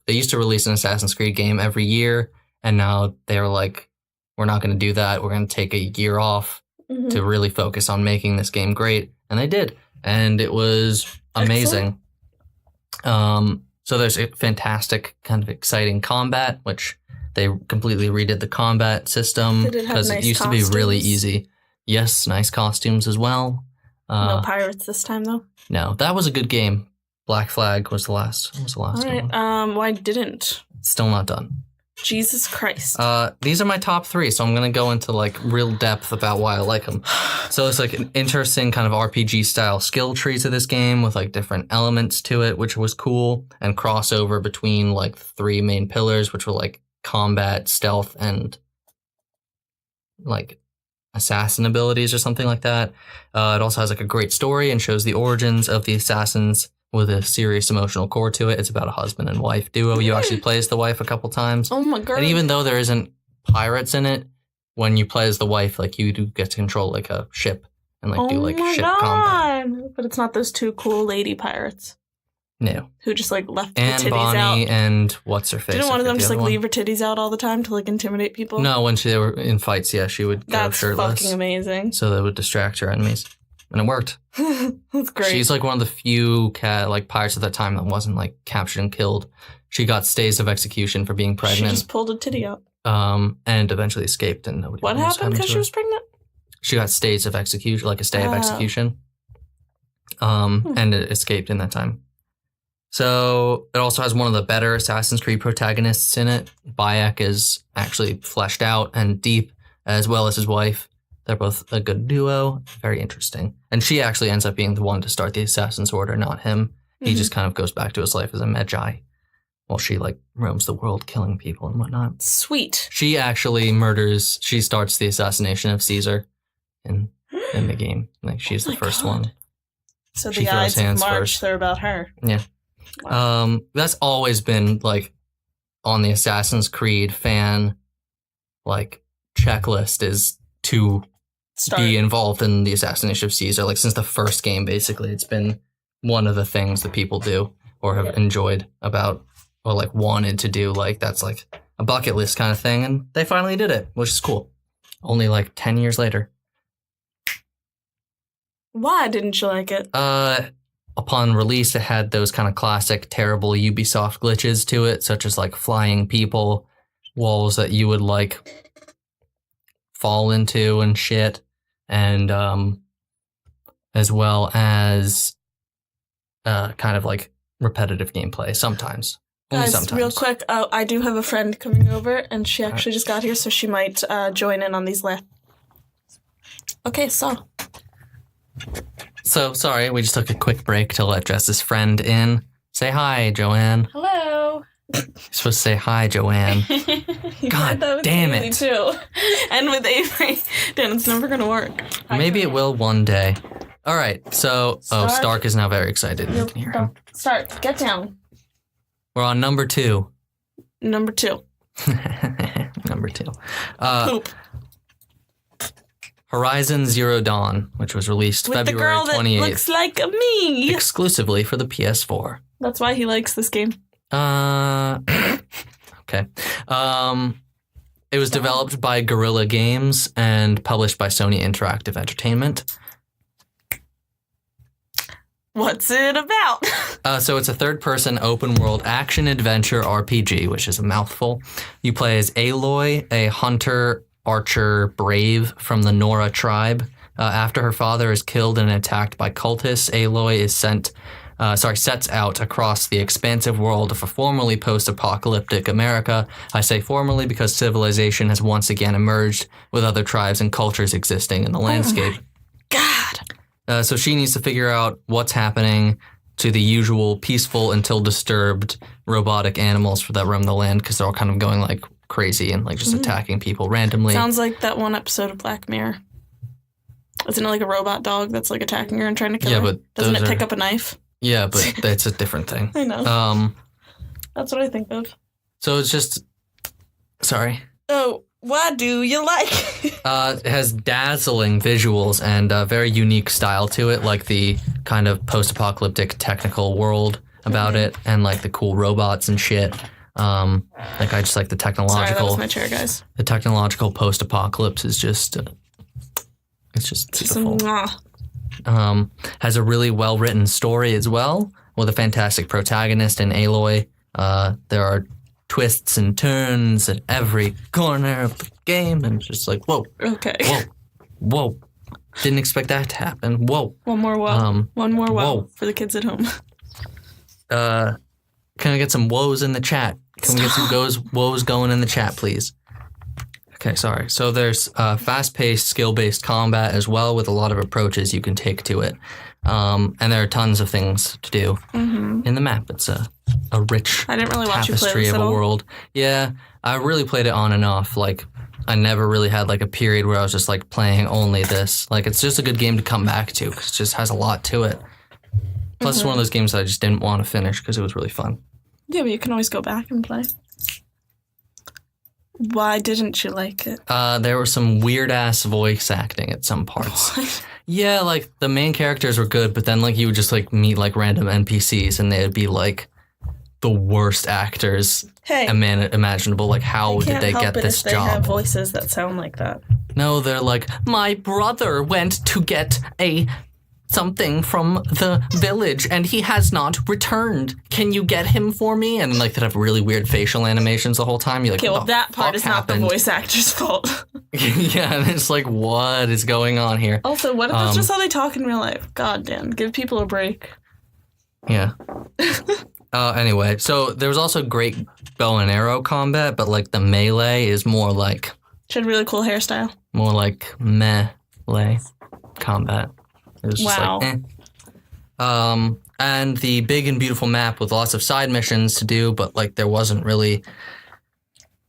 Speaker 2: used to release an Assassin's Creed game every year, and now they're like, we're not going to do that. We're going to take a year off to really focus on making this game great. And they did. And it was amazing. So there's a fantastic kind of exciting combat, which they completely redid the combat system because it used to be really easy. Yes, nice costumes as well.
Speaker 1: No pirates this time, though?
Speaker 2: No, that was a good game. Black Flag was the last
Speaker 1: All right, one. Why didn't?
Speaker 2: Still not done.
Speaker 1: Jesus Christ.
Speaker 2: These are my top 3, so I'm going to go into like real depth about why I like them. So it's like an interesting kind of RPG style skill tree to this game with like different elements to it, which was cool, and crossover between like 3 main pillars, which were like combat, stealth, and like assassin abilities or something like that. It also has like a great story and shows the origins of the assassins with a serious emotional core to it. It's about a husband and wife duo. You actually play as the wife a couple times.
Speaker 1: Oh my god.
Speaker 2: And even though there isn't pirates in it, when you play as the wife, like you do get to control like a ship and like do like ship combat.
Speaker 1: But it's not those 2 cool lady pirates.
Speaker 2: No.
Speaker 1: Who just like left
Speaker 2: Anne
Speaker 1: the titties
Speaker 2: Bonny
Speaker 1: out.
Speaker 2: And what's her face?
Speaker 1: Didn't one of them just like leave her titties out all the time to like intimidate people?
Speaker 2: No, when they were in fights, yeah, she would go shirtless.
Speaker 1: That's fucking amazing.
Speaker 2: So that would distract her enemies. And it worked.
Speaker 1: That's great.
Speaker 2: She's like one of the few pirates at that time that wasn't like captured and killed. She got stays of execution for being pregnant.
Speaker 1: She just pulled a titty out.
Speaker 2: And eventually escaped, and nobody.
Speaker 1: What happened because she was pregnant?
Speaker 2: She got stays of execution, like a stay of execution. And it escaped in that time. So it also has one of the better Assassin's Creed protagonists in it. Bayek is actually fleshed out and deep, as well as his wife. They're both a good duo. Very interesting. And she actually ends up being the one to start the Assassin's Order, not him. He just kind of goes back to his life as a Magi while she like roams the world killing people and whatnot.
Speaker 1: Sweet.
Speaker 2: She actually she starts the assassination of Caesar in the game. Like she's the first one.
Speaker 1: So the Ides of March, they're about her.
Speaker 2: Yeah. Wow. That's always been like on the Assassin's Creed fan like checklist is to be involved in the assassination of Caesar. Like since the first game, basically, it's been one of the things that people do or have enjoyed about or like wanted to do. Like that's like a bucket list kind of thing, and they finally did it, which is cool. Only like 10 years later.
Speaker 1: Why didn't you like it?
Speaker 2: Upon release, it had those kind of classic, terrible Ubisoft glitches to it, such as like flying people, walls that you would like fall into and shit, and as well as kind of like repetitive gameplay sometimes. Only
Speaker 1: Guys,
Speaker 2: sometimes.
Speaker 1: real quick, I do have a friend coming over, and she actually just got here, so she might join in on these last. Okay, so
Speaker 2: sorry, we just took a quick break to let Jess's friend in. Say hi, Joanne.
Speaker 1: Hello.
Speaker 2: You're supposed to say hi, Joanne. God damn it.
Speaker 1: Too. And with Avery, Dan, it's never going to work.
Speaker 2: Maybe it will one day. All right, so Stark is now very excited. You can hear him.
Speaker 1: Start. Get down.
Speaker 2: We're on number 2.
Speaker 1: Number 2.
Speaker 2: Number 2.
Speaker 1: Poop.
Speaker 2: Horizon Zero Dawn, which was released
Speaker 1: with
Speaker 2: February 28th.
Speaker 1: With the girl that looks like me.
Speaker 2: Exclusively for the PS4.
Speaker 1: That's why he likes this game.
Speaker 2: Okay. It was developed by Guerrilla Games and published by Sony Interactive Entertainment.
Speaker 1: What's it about?
Speaker 2: So it's a third-person open-world action-adventure RPG, which is a mouthful. You play as Aloy, a hunter, archer, brave from the Nora tribe, After her father is killed and attacked by cultists, Aloy is sets out across the expansive world of a formerly post-apocalyptic America. I say formerly because civilization has once again emerged with other tribes and cultures existing in the landscape.
Speaker 1: Oh my God.
Speaker 2: So she needs to figure out what's happening to the usual peaceful until disturbed robotic animals that roam the land, because they're all kind of going like crazy and like just attacking people randomly.
Speaker 1: Sounds like that one episode of Black Mirror. Isn't it like a robot dog that's like attacking her and trying to kill her?
Speaker 2: But
Speaker 1: doesn't it pick up a knife?
Speaker 2: Yeah, but that's a different thing.
Speaker 1: I know. That's what I think of.
Speaker 2: So it's just... Sorry.
Speaker 1: Oh, what do you like?
Speaker 2: It has dazzling visuals and a very unique style to it, like the kind of post-apocalyptic technical world about it, and like the cool robots and shit. Like I just like the technological...
Speaker 1: Sorry, that was my chair, guys.
Speaker 2: The technological post-apocalypse is just... it's just beautiful. Has a really well-written story as well, with a fantastic protagonist in Aloy. There are twists and turns at every corner of the game, and it's just like, whoa.
Speaker 1: Okay.
Speaker 2: Whoa. Didn't expect that to happen. Whoa.
Speaker 1: One more whoa. One more whoa
Speaker 2: whoa.
Speaker 1: for the kids at home.
Speaker 2: Can I get some woes in the chat? Can we get some woes going in the chat, please? Okay, sorry. So there's fast-paced, skill-based combat as well, with a lot of approaches you can take to it. And there are tons of things to do in the map. It's a rich
Speaker 1: I didn't really watch you play
Speaker 2: tapestry
Speaker 1: this
Speaker 2: of
Speaker 1: at
Speaker 2: a
Speaker 1: all.
Speaker 2: world. Yeah, I really played it on and off. Like, I never really had like a period where I was just like playing only this. Like, it's just a good game to come back to because it just has a lot to it. Plus, it's one of those games that I just didn't want to finish because it was really fun.
Speaker 1: Yeah, but you can always go back and play. Why didn't you like it?
Speaker 2: There was some weird-ass voice acting at some parts.
Speaker 1: What?
Speaker 2: Yeah, like, the main characters were good, but then, like, you would just, like, meet, like, random NPCs, and they would be, like, the worst actors imaginable. Like, how did they get this job?
Speaker 1: They have voices that sound like that.
Speaker 2: No, they're like, my brother went to get something from the village, and he has not returned. Can you get him for me? And like they'd have really weird facial animations the whole time. You're like,
Speaker 1: okay, well, that part is not the voice actor's fault.
Speaker 2: Yeah, and it's like, what is going on here?
Speaker 1: Also, what if that's just how they talk in real life? God damn, give people a break.
Speaker 2: Yeah. Anyway, so there was also great bow and arrow combat, but like the melee is more like...
Speaker 1: She had a really cool hairstyle.
Speaker 2: More like melee combat. It was just like, and the big and beautiful map with lots of side missions to do, but like there wasn't really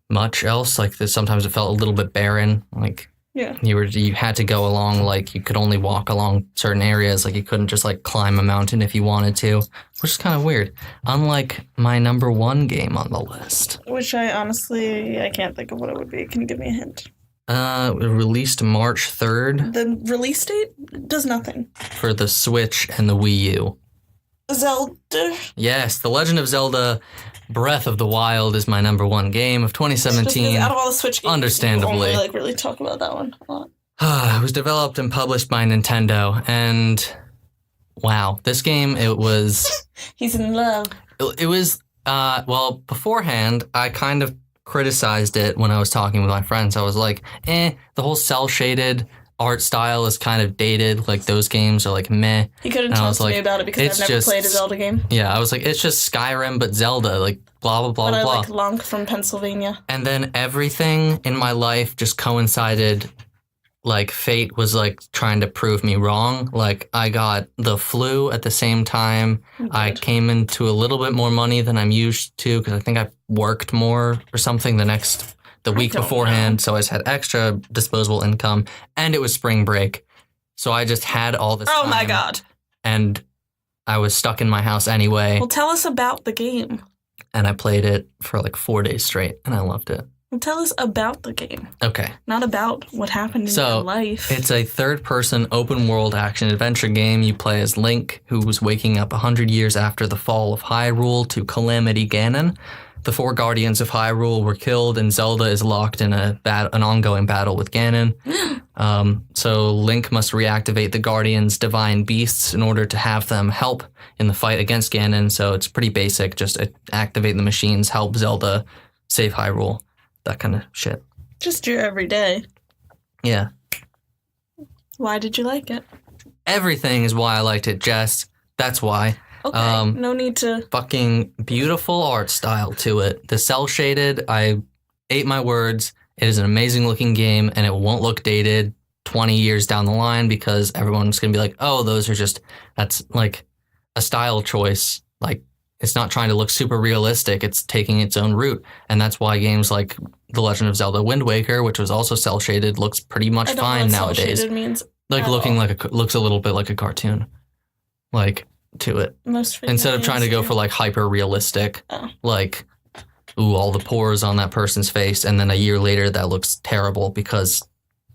Speaker 2: much else. Like sometimes it felt a little bit barren. Like you had to go along, like you could only walk along certain areas. Like you couldn't just like climb a mountain if you wanted to, which is kind of weird. Unlike my number one game on the list.
Speaker 1: Which I can't think of what it would be. Can you give me a hint?
Speaker 2: It released March 3rd.
Speaker 1: The release date does nothing.
Speaker 2: For the Switch and the Wii U.
Speaker 1: Zelda?
Speaker 2: Yes, The Legend of Zelda Breath of the Wild is my number one game of 2017.
Speaker 1: Out of all the Switch games,
Speaker 2: understandably.
Speaker 1: You only really talk about that one a lot.
Speaker 2: It was developed and published by Nintendo, and wow, this game, it was...
Speaker 1: He's in love.
Speaker 2: It was, beforehand, I kind of criticized it when I was talking with my friends. I was like, the whole cel-shaded art style is kind of dated. Like, those games are like, meh.
Speaker 1: You couldn't talk to me about it because I've never played a Zelda game.
Speaker 2: Yeah, I was like, it's just Skyrim, but Zelda, like, blah, blah, blah, blah.
Speaker 1: But I like Lunk from Pennsylvania.
Speaker 2: And then everything in my life just coincided. Like, fate was, like, trying to prove me wrong. Like, I got the flu at the same time. I came into a little bit more money than I'm used to because I think I worked more or something the week beforehand. So I just had extra disposable income. And it was spring break. So I just had all this time.
Speaker 1: Oh, my God.
Speaker 2: And I was stuck in my house anyway.
Speaker 1: Well, tell us about the game.
Speaker 2: And I played it for, like, 4 days straight. And I loved it.
Speaker 1: Well, tell us about the game.
Speaker 2: Okay.
Speaker 1: Not about what happened in your life.
Speaker 2: It's a third-person open-world action-adventure game. You play as Link, who was waking up 100 years after the fall of Hyrule to Calamity Ganon. The 4 Guardians of Hyrule were killed, and Zelda is locked in an ongoing battle with Ganon. So Link must reactivate the Guardians' divine beasts in order to have them help in the fight against Ganon. So it's pretty basic. Just activate the machines, help Zelda save Hyrule. That kind of shit.
Speaker 1: Just your everyday.
Speaker 2: Yeah.
Speaker 1: Why did you like it?
Speaker 2: Everything is why I liked it, Jess. That's why.
Speaker 1: Okay, no need to...
Speaker 2: Fucking beautiful art style to it. The cel-shaded, I ate my words. It is an amazing looking game, and it won't look dated 20 years down the line because everyone's going to be like, oh, that's like a style choice. Like, it's not trying to look super realistic. It's taking its own route. And that's why games like The Legend of Zelda Wind Waker, which was also cel-shaded, looks pretty much fine nowadays.
Speaker 1: Cel-shaded means
Speaker 2: like looking looks a little bit like a cartoon. Like... to it. Instead of trying to go for like hyper realistic, like, ooh, all the pores on that person's face, and then a year later that looks terrible because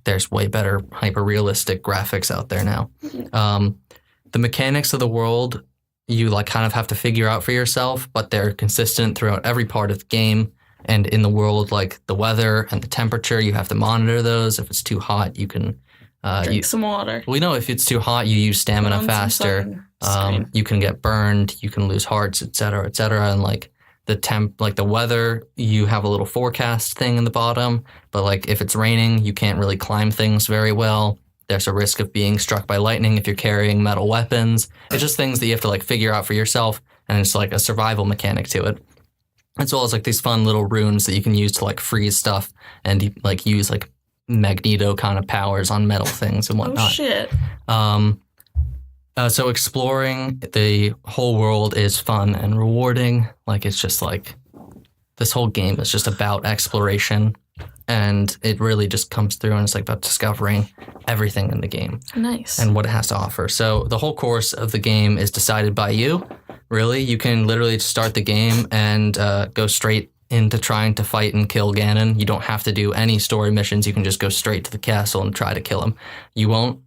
Speaker 2: there's way better hyper realistic graphics out there now. The mechanics of the world you like kind of have to figure out for yourself, but they're consistent throughout every part of the game. And in the world, like the weather and the temperature, you have to monitor those. If it's too hot, you can
Speaker 1: drink some water.
Speaker 2: We know if it's too hot, you use stamina faster. You can get burned, you can lose hearts, et cetera, and like the weather, you have a little forecast thing in the bottom, but like if it's raining, you can't really climb things very well. There's a risk of being struck by lightning if you're carrying metal weapons. It's just things that you have to like figure out for yourself, and it's like a survival mechanic to it. As well as like these fun little runes that you can use to like freeze stuff and like use like Magneto kind of powers on metal things and whatnot.
Speaker 1: Oh shit.
Speaker 2: So exploring the whole world is fun and rewarding. Like it's just like this whole game is just about exploration, and it really just comes through and it's like about discovering everything in the game.
Speaker 1: Nice.
Speaker 2: And what it has to offer. So the whole course of the game is decided by you. Really, you can literally start the game and go straight into trying to fight and kill Ganon. You don't have to do any story missions. You can just go straight to the castle and try to kill him. You won't.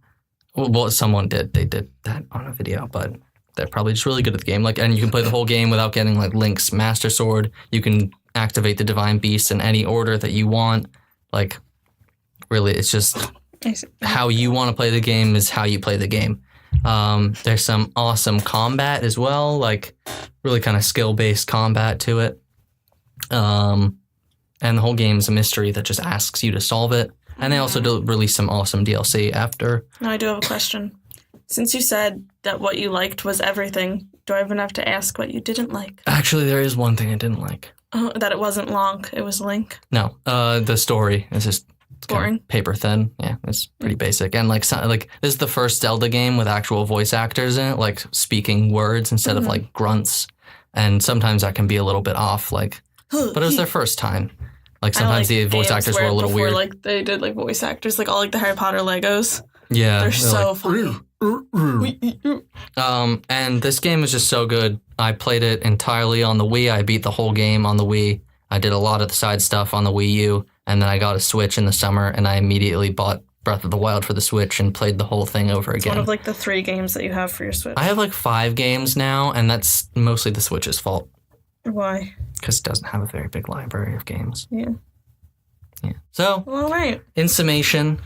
Speaker 2: Well, someone did. They did that on a video, but they're probably just really good at the game. Like, and you can play the whole game without getting like Link's Master Sword. You can activate the Divine Beasts in any order that you want. Like, really, it's just how you want to play the game is how you play the game. There's some awesome combat as well, like really kind of skill-based combat to it. And the whole game is a mystery that just asks you to solve it. And they also release some awesome DLC after.
Speaker 1: Now I do have a question. Since you said that what you liked was everything, do I even have to ask what you didn't like?
Speaker 2: Actually, there is one thing I didn't like.
Speaker 1: Oh, that it wasn't long. It was Link?
Speaker 2: No. The story is just
Speaker 1: boring.
Speaker 2: Kind of paper thin. Yeah, it's pretty basic. And like this is the first Zelda game with actual voice actors in it, like speaking words instead of like grunts. And sometimes that can be a little bit off, like, but it was their first time. Like sometimes the voice actors were a little weird.
Speaker 1: Like they did like voice actors, like all like the Harry Potter Legos.
Speaker 2: Yeah,
Speaker 1: they're so funny.
Speaker 2: And this game is just so good. I played it entirely on the Wii. I beat the whole game on the Wii. I did a lot of the side stuff on the Wii U, and then I got a Switch in the summer, and I immediately bought Breath of the Wild for the Switch and played the whole thing over again.
Speaker 1: It's one of like the 3 games that you have for your Switch.
Speaker 2: I have like 5 games now, and that's mostly the Switch's fault.
Speaker 1: Why?
Speaker 2: Because it doesn't have a very big library of games.
Speaker 1: Yeah.
Speaker 2: So,
Speaker 1: all right.
Speaker 2: In summation,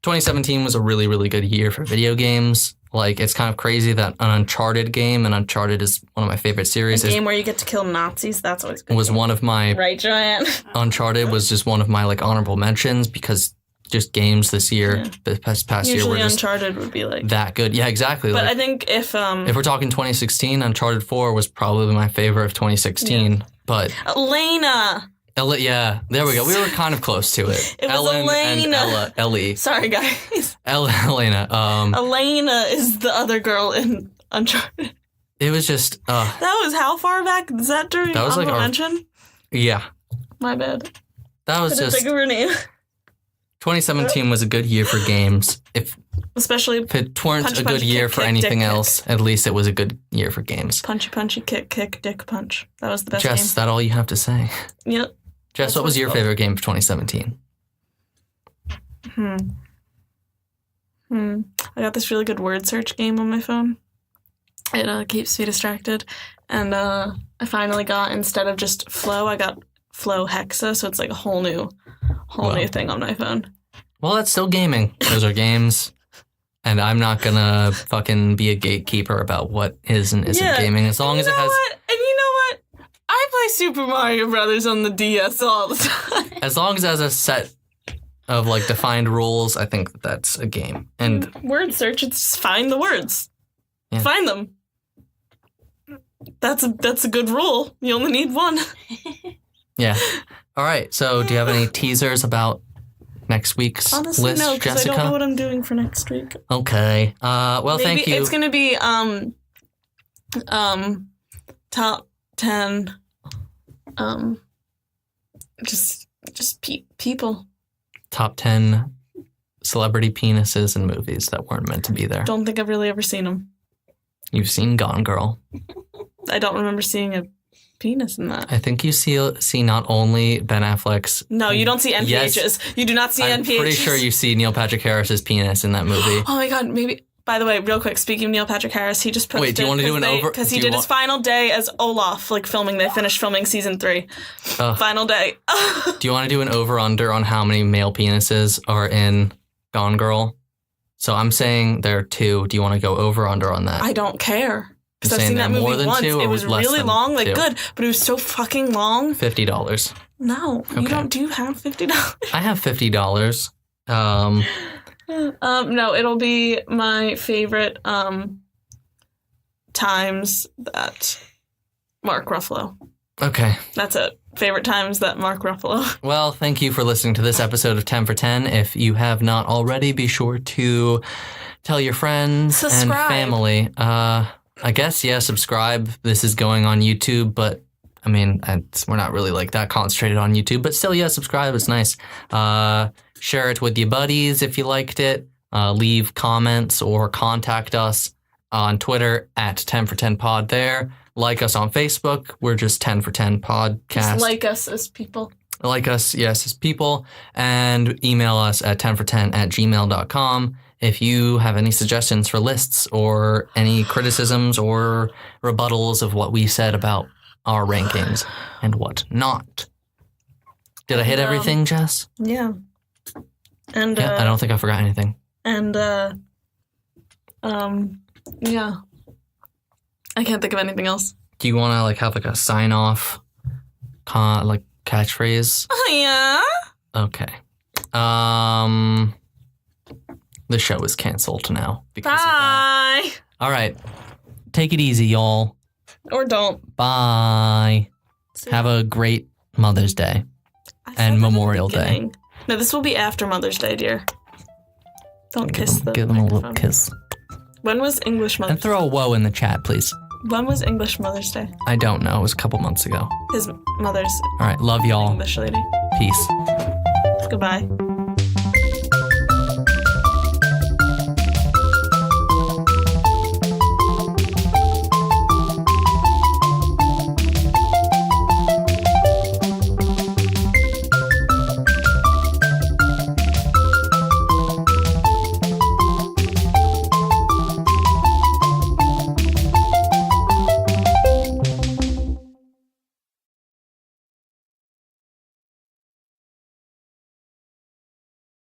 Speaker 2: 2017 was a really, really good year for video games. Like, it's kind of crazy that an Uncharted game, and Uncharted is one of my favorite series.
Speaker 1: A game where you get to kill Nazis, that's always good.
Speaker 2: Was one of my...
Speaker 1: Right, Joanne?
Speaker 2: Uncharted was just one of my, like, honorable mentions because just games this year, the past year were just...
Speaker 1: Uncharted would be, like...
Speaker 2: that good. Yeah, exactly.
Speaker 1: But
Speaker 2: like,
Speaker 1: I think if
Speaker 2: we're talking 2016, Uncharted 4 was probably my favorite of 2016, but...
Speaker 1: Elena!
Speaker 2: Yeah, there we go. We were kind of close to it.
Speaker 1: It was Elena.
Speaker 2: And Ellie.
Speaker 1: Sorry, guys.
Speaker 2: Elena.
Speaker 1: Elena is the other girl in Uncharted.
Speaker 2: It was just...
Speaker 1: that was how far back? Is that during
Speaker 2: that was like
Speaker 1: mention?
Speaker 2: Yeah.
Speaker 1: My bad.
Speaker 2: That was just...
Speaker 1: think of her name.
Speaker 2: 2017 was a good year for games.
Speaker 1: Especially
Speaker 2: if it weren't a good year for anything else, at least it was a good year for games.
Speaker 1: Punchy, kick, dick, punch. That was the best game.
Speaker 2: Jess, is that all you have to say?
Speaker 1: Yep.
Speaker 2: Jess, what was your favorite game for 2017?
Speaker 1: I got this really good word search game on my phone. It keeps me distracted. And I finally got, instead of just Flow, I got Flow Hexa, so it's like a whole new thing on my phone.
Speaker 2: Well, that's still gaming. Those are games. And I'm not gonna fucking be a gatekeeper about what is and isn't gaming, as long as it has...
Speaker 1: And you know what? I play Super Mario Brothers on the DS all the time.
Speaker 2: As long as it has a set of like defined rules, I think that's a game. And
Speaker 1: word search, it's find the words. Yeah. Find them. That's a good rule. You only need one.
Speaker 2: Yeah. All right. So do you have any teasers about next week's
Speaker 1: Honestly,
Speaker 2: list,
Speaker 1: no, because I
Speaker 2: Jessica?
Speaker 1: don't know what I'm doing for next week.
Speaker 2: Okay. Well, thank you.
Speaker 1: It's going to be top 10 just people.
Speaker 2: Top 10 celebrity penises in movies that weren't meant to be there.
Speaker 1: Don't think I've really ever seen them.
Speaker 2: You've seen Gone Girl.
Speaker 1: I don't remember seeing a penis in that.
Speaker 2: I think you see not only Ben Affleck's...
Speaker 1: No, you don't see NPHs. Yes, you do not see NPHs. I'm
Speaker 2: pretty sure you see Neil Patrick Harris's penis in that movie.
Speaker 1: Oh my god, maybe... By the way, real quick, speaking of Neil Patrick Harris, he just posted...
Speaker 2: Wait, do you want to do an over...
Speaker 1: Because he did his final day as Olaf, like filming. They finished filming season 3. Final day.
Speaker 2: Do you want to do an over-under on how many male penises are in Gone Girl? So I'm saying there are 2. Do you want to go over-under on that?
Speaker 1: I don't care. Because I've seen that movie once. It was really long, like 2? Good, but it was so fucking long.
Speaker 2: $50.
Speaker 1: No, okay. Do you have $50?
Speaker 2: I have $50.
Speaker 1: No, it'll be my favorite times that Mark Ruffalo.
Speaker 2: Okay.
Speaker 1: That's it. Favorite times that Mark Ruffalo.
Speaker 2: Well, thank you for listening to this episode of 10 for 10. If you have not already, be sure to tell your friends and family. I guess, yeah, subscribe. This is going on YouTube, but I mean, we're not really like that concentrated on YouTube, but still, yeah, subscribe. It's nice. Share it with your buddies if you liked it. Leave comments or contact us on Twitter at 10for10pod there. Like us on Facebook. We're just 10 for 10 podcast.
Speaker 1: Just like us as people.
Speaker 2: Like us, yes, as people. And email us at 10for10@gmail.com. If you have any suggestions for lists or any criticisms or rebuttals of what we said about our rankings and what not. Did I hit everything, Jess?
Speaker 1: Yeah. And
Speaker 2: yeah, I don't think I forgot anything.
Speaker 1: And yeah. I can't think of anything else.
Speaker 2: Do you want to like have like a sign off catchphrase?
Speaker 1: Yeah.
Speaker 2: Okay. The show is canceled now.
Speaker 1: Bye. Of that.
Speaker 2: All right. Take it easy, y'all.
Speaker 1: Or don't.
Speaker 2: Bye. Have a great Mother's Day and Memorial Day.
Speaker 1: No, this will be after Mother's Day, dear. Don't kiss them.
Speaker 2: Give them a little kiss.
Speaker 1: When was English Mother's Day?
Speaker 2: And throw a whoa in the chat, please.
Speaker 1: When was English Mother's Day?
Speaker 2: I don't know. It was a couple months ago.
Speaker 1: His mother's.
Speaker 2: All right. Love y'all.
Speaker 1: English lady.
Speaker 2: Peace.
Speaker 1: Goodbye.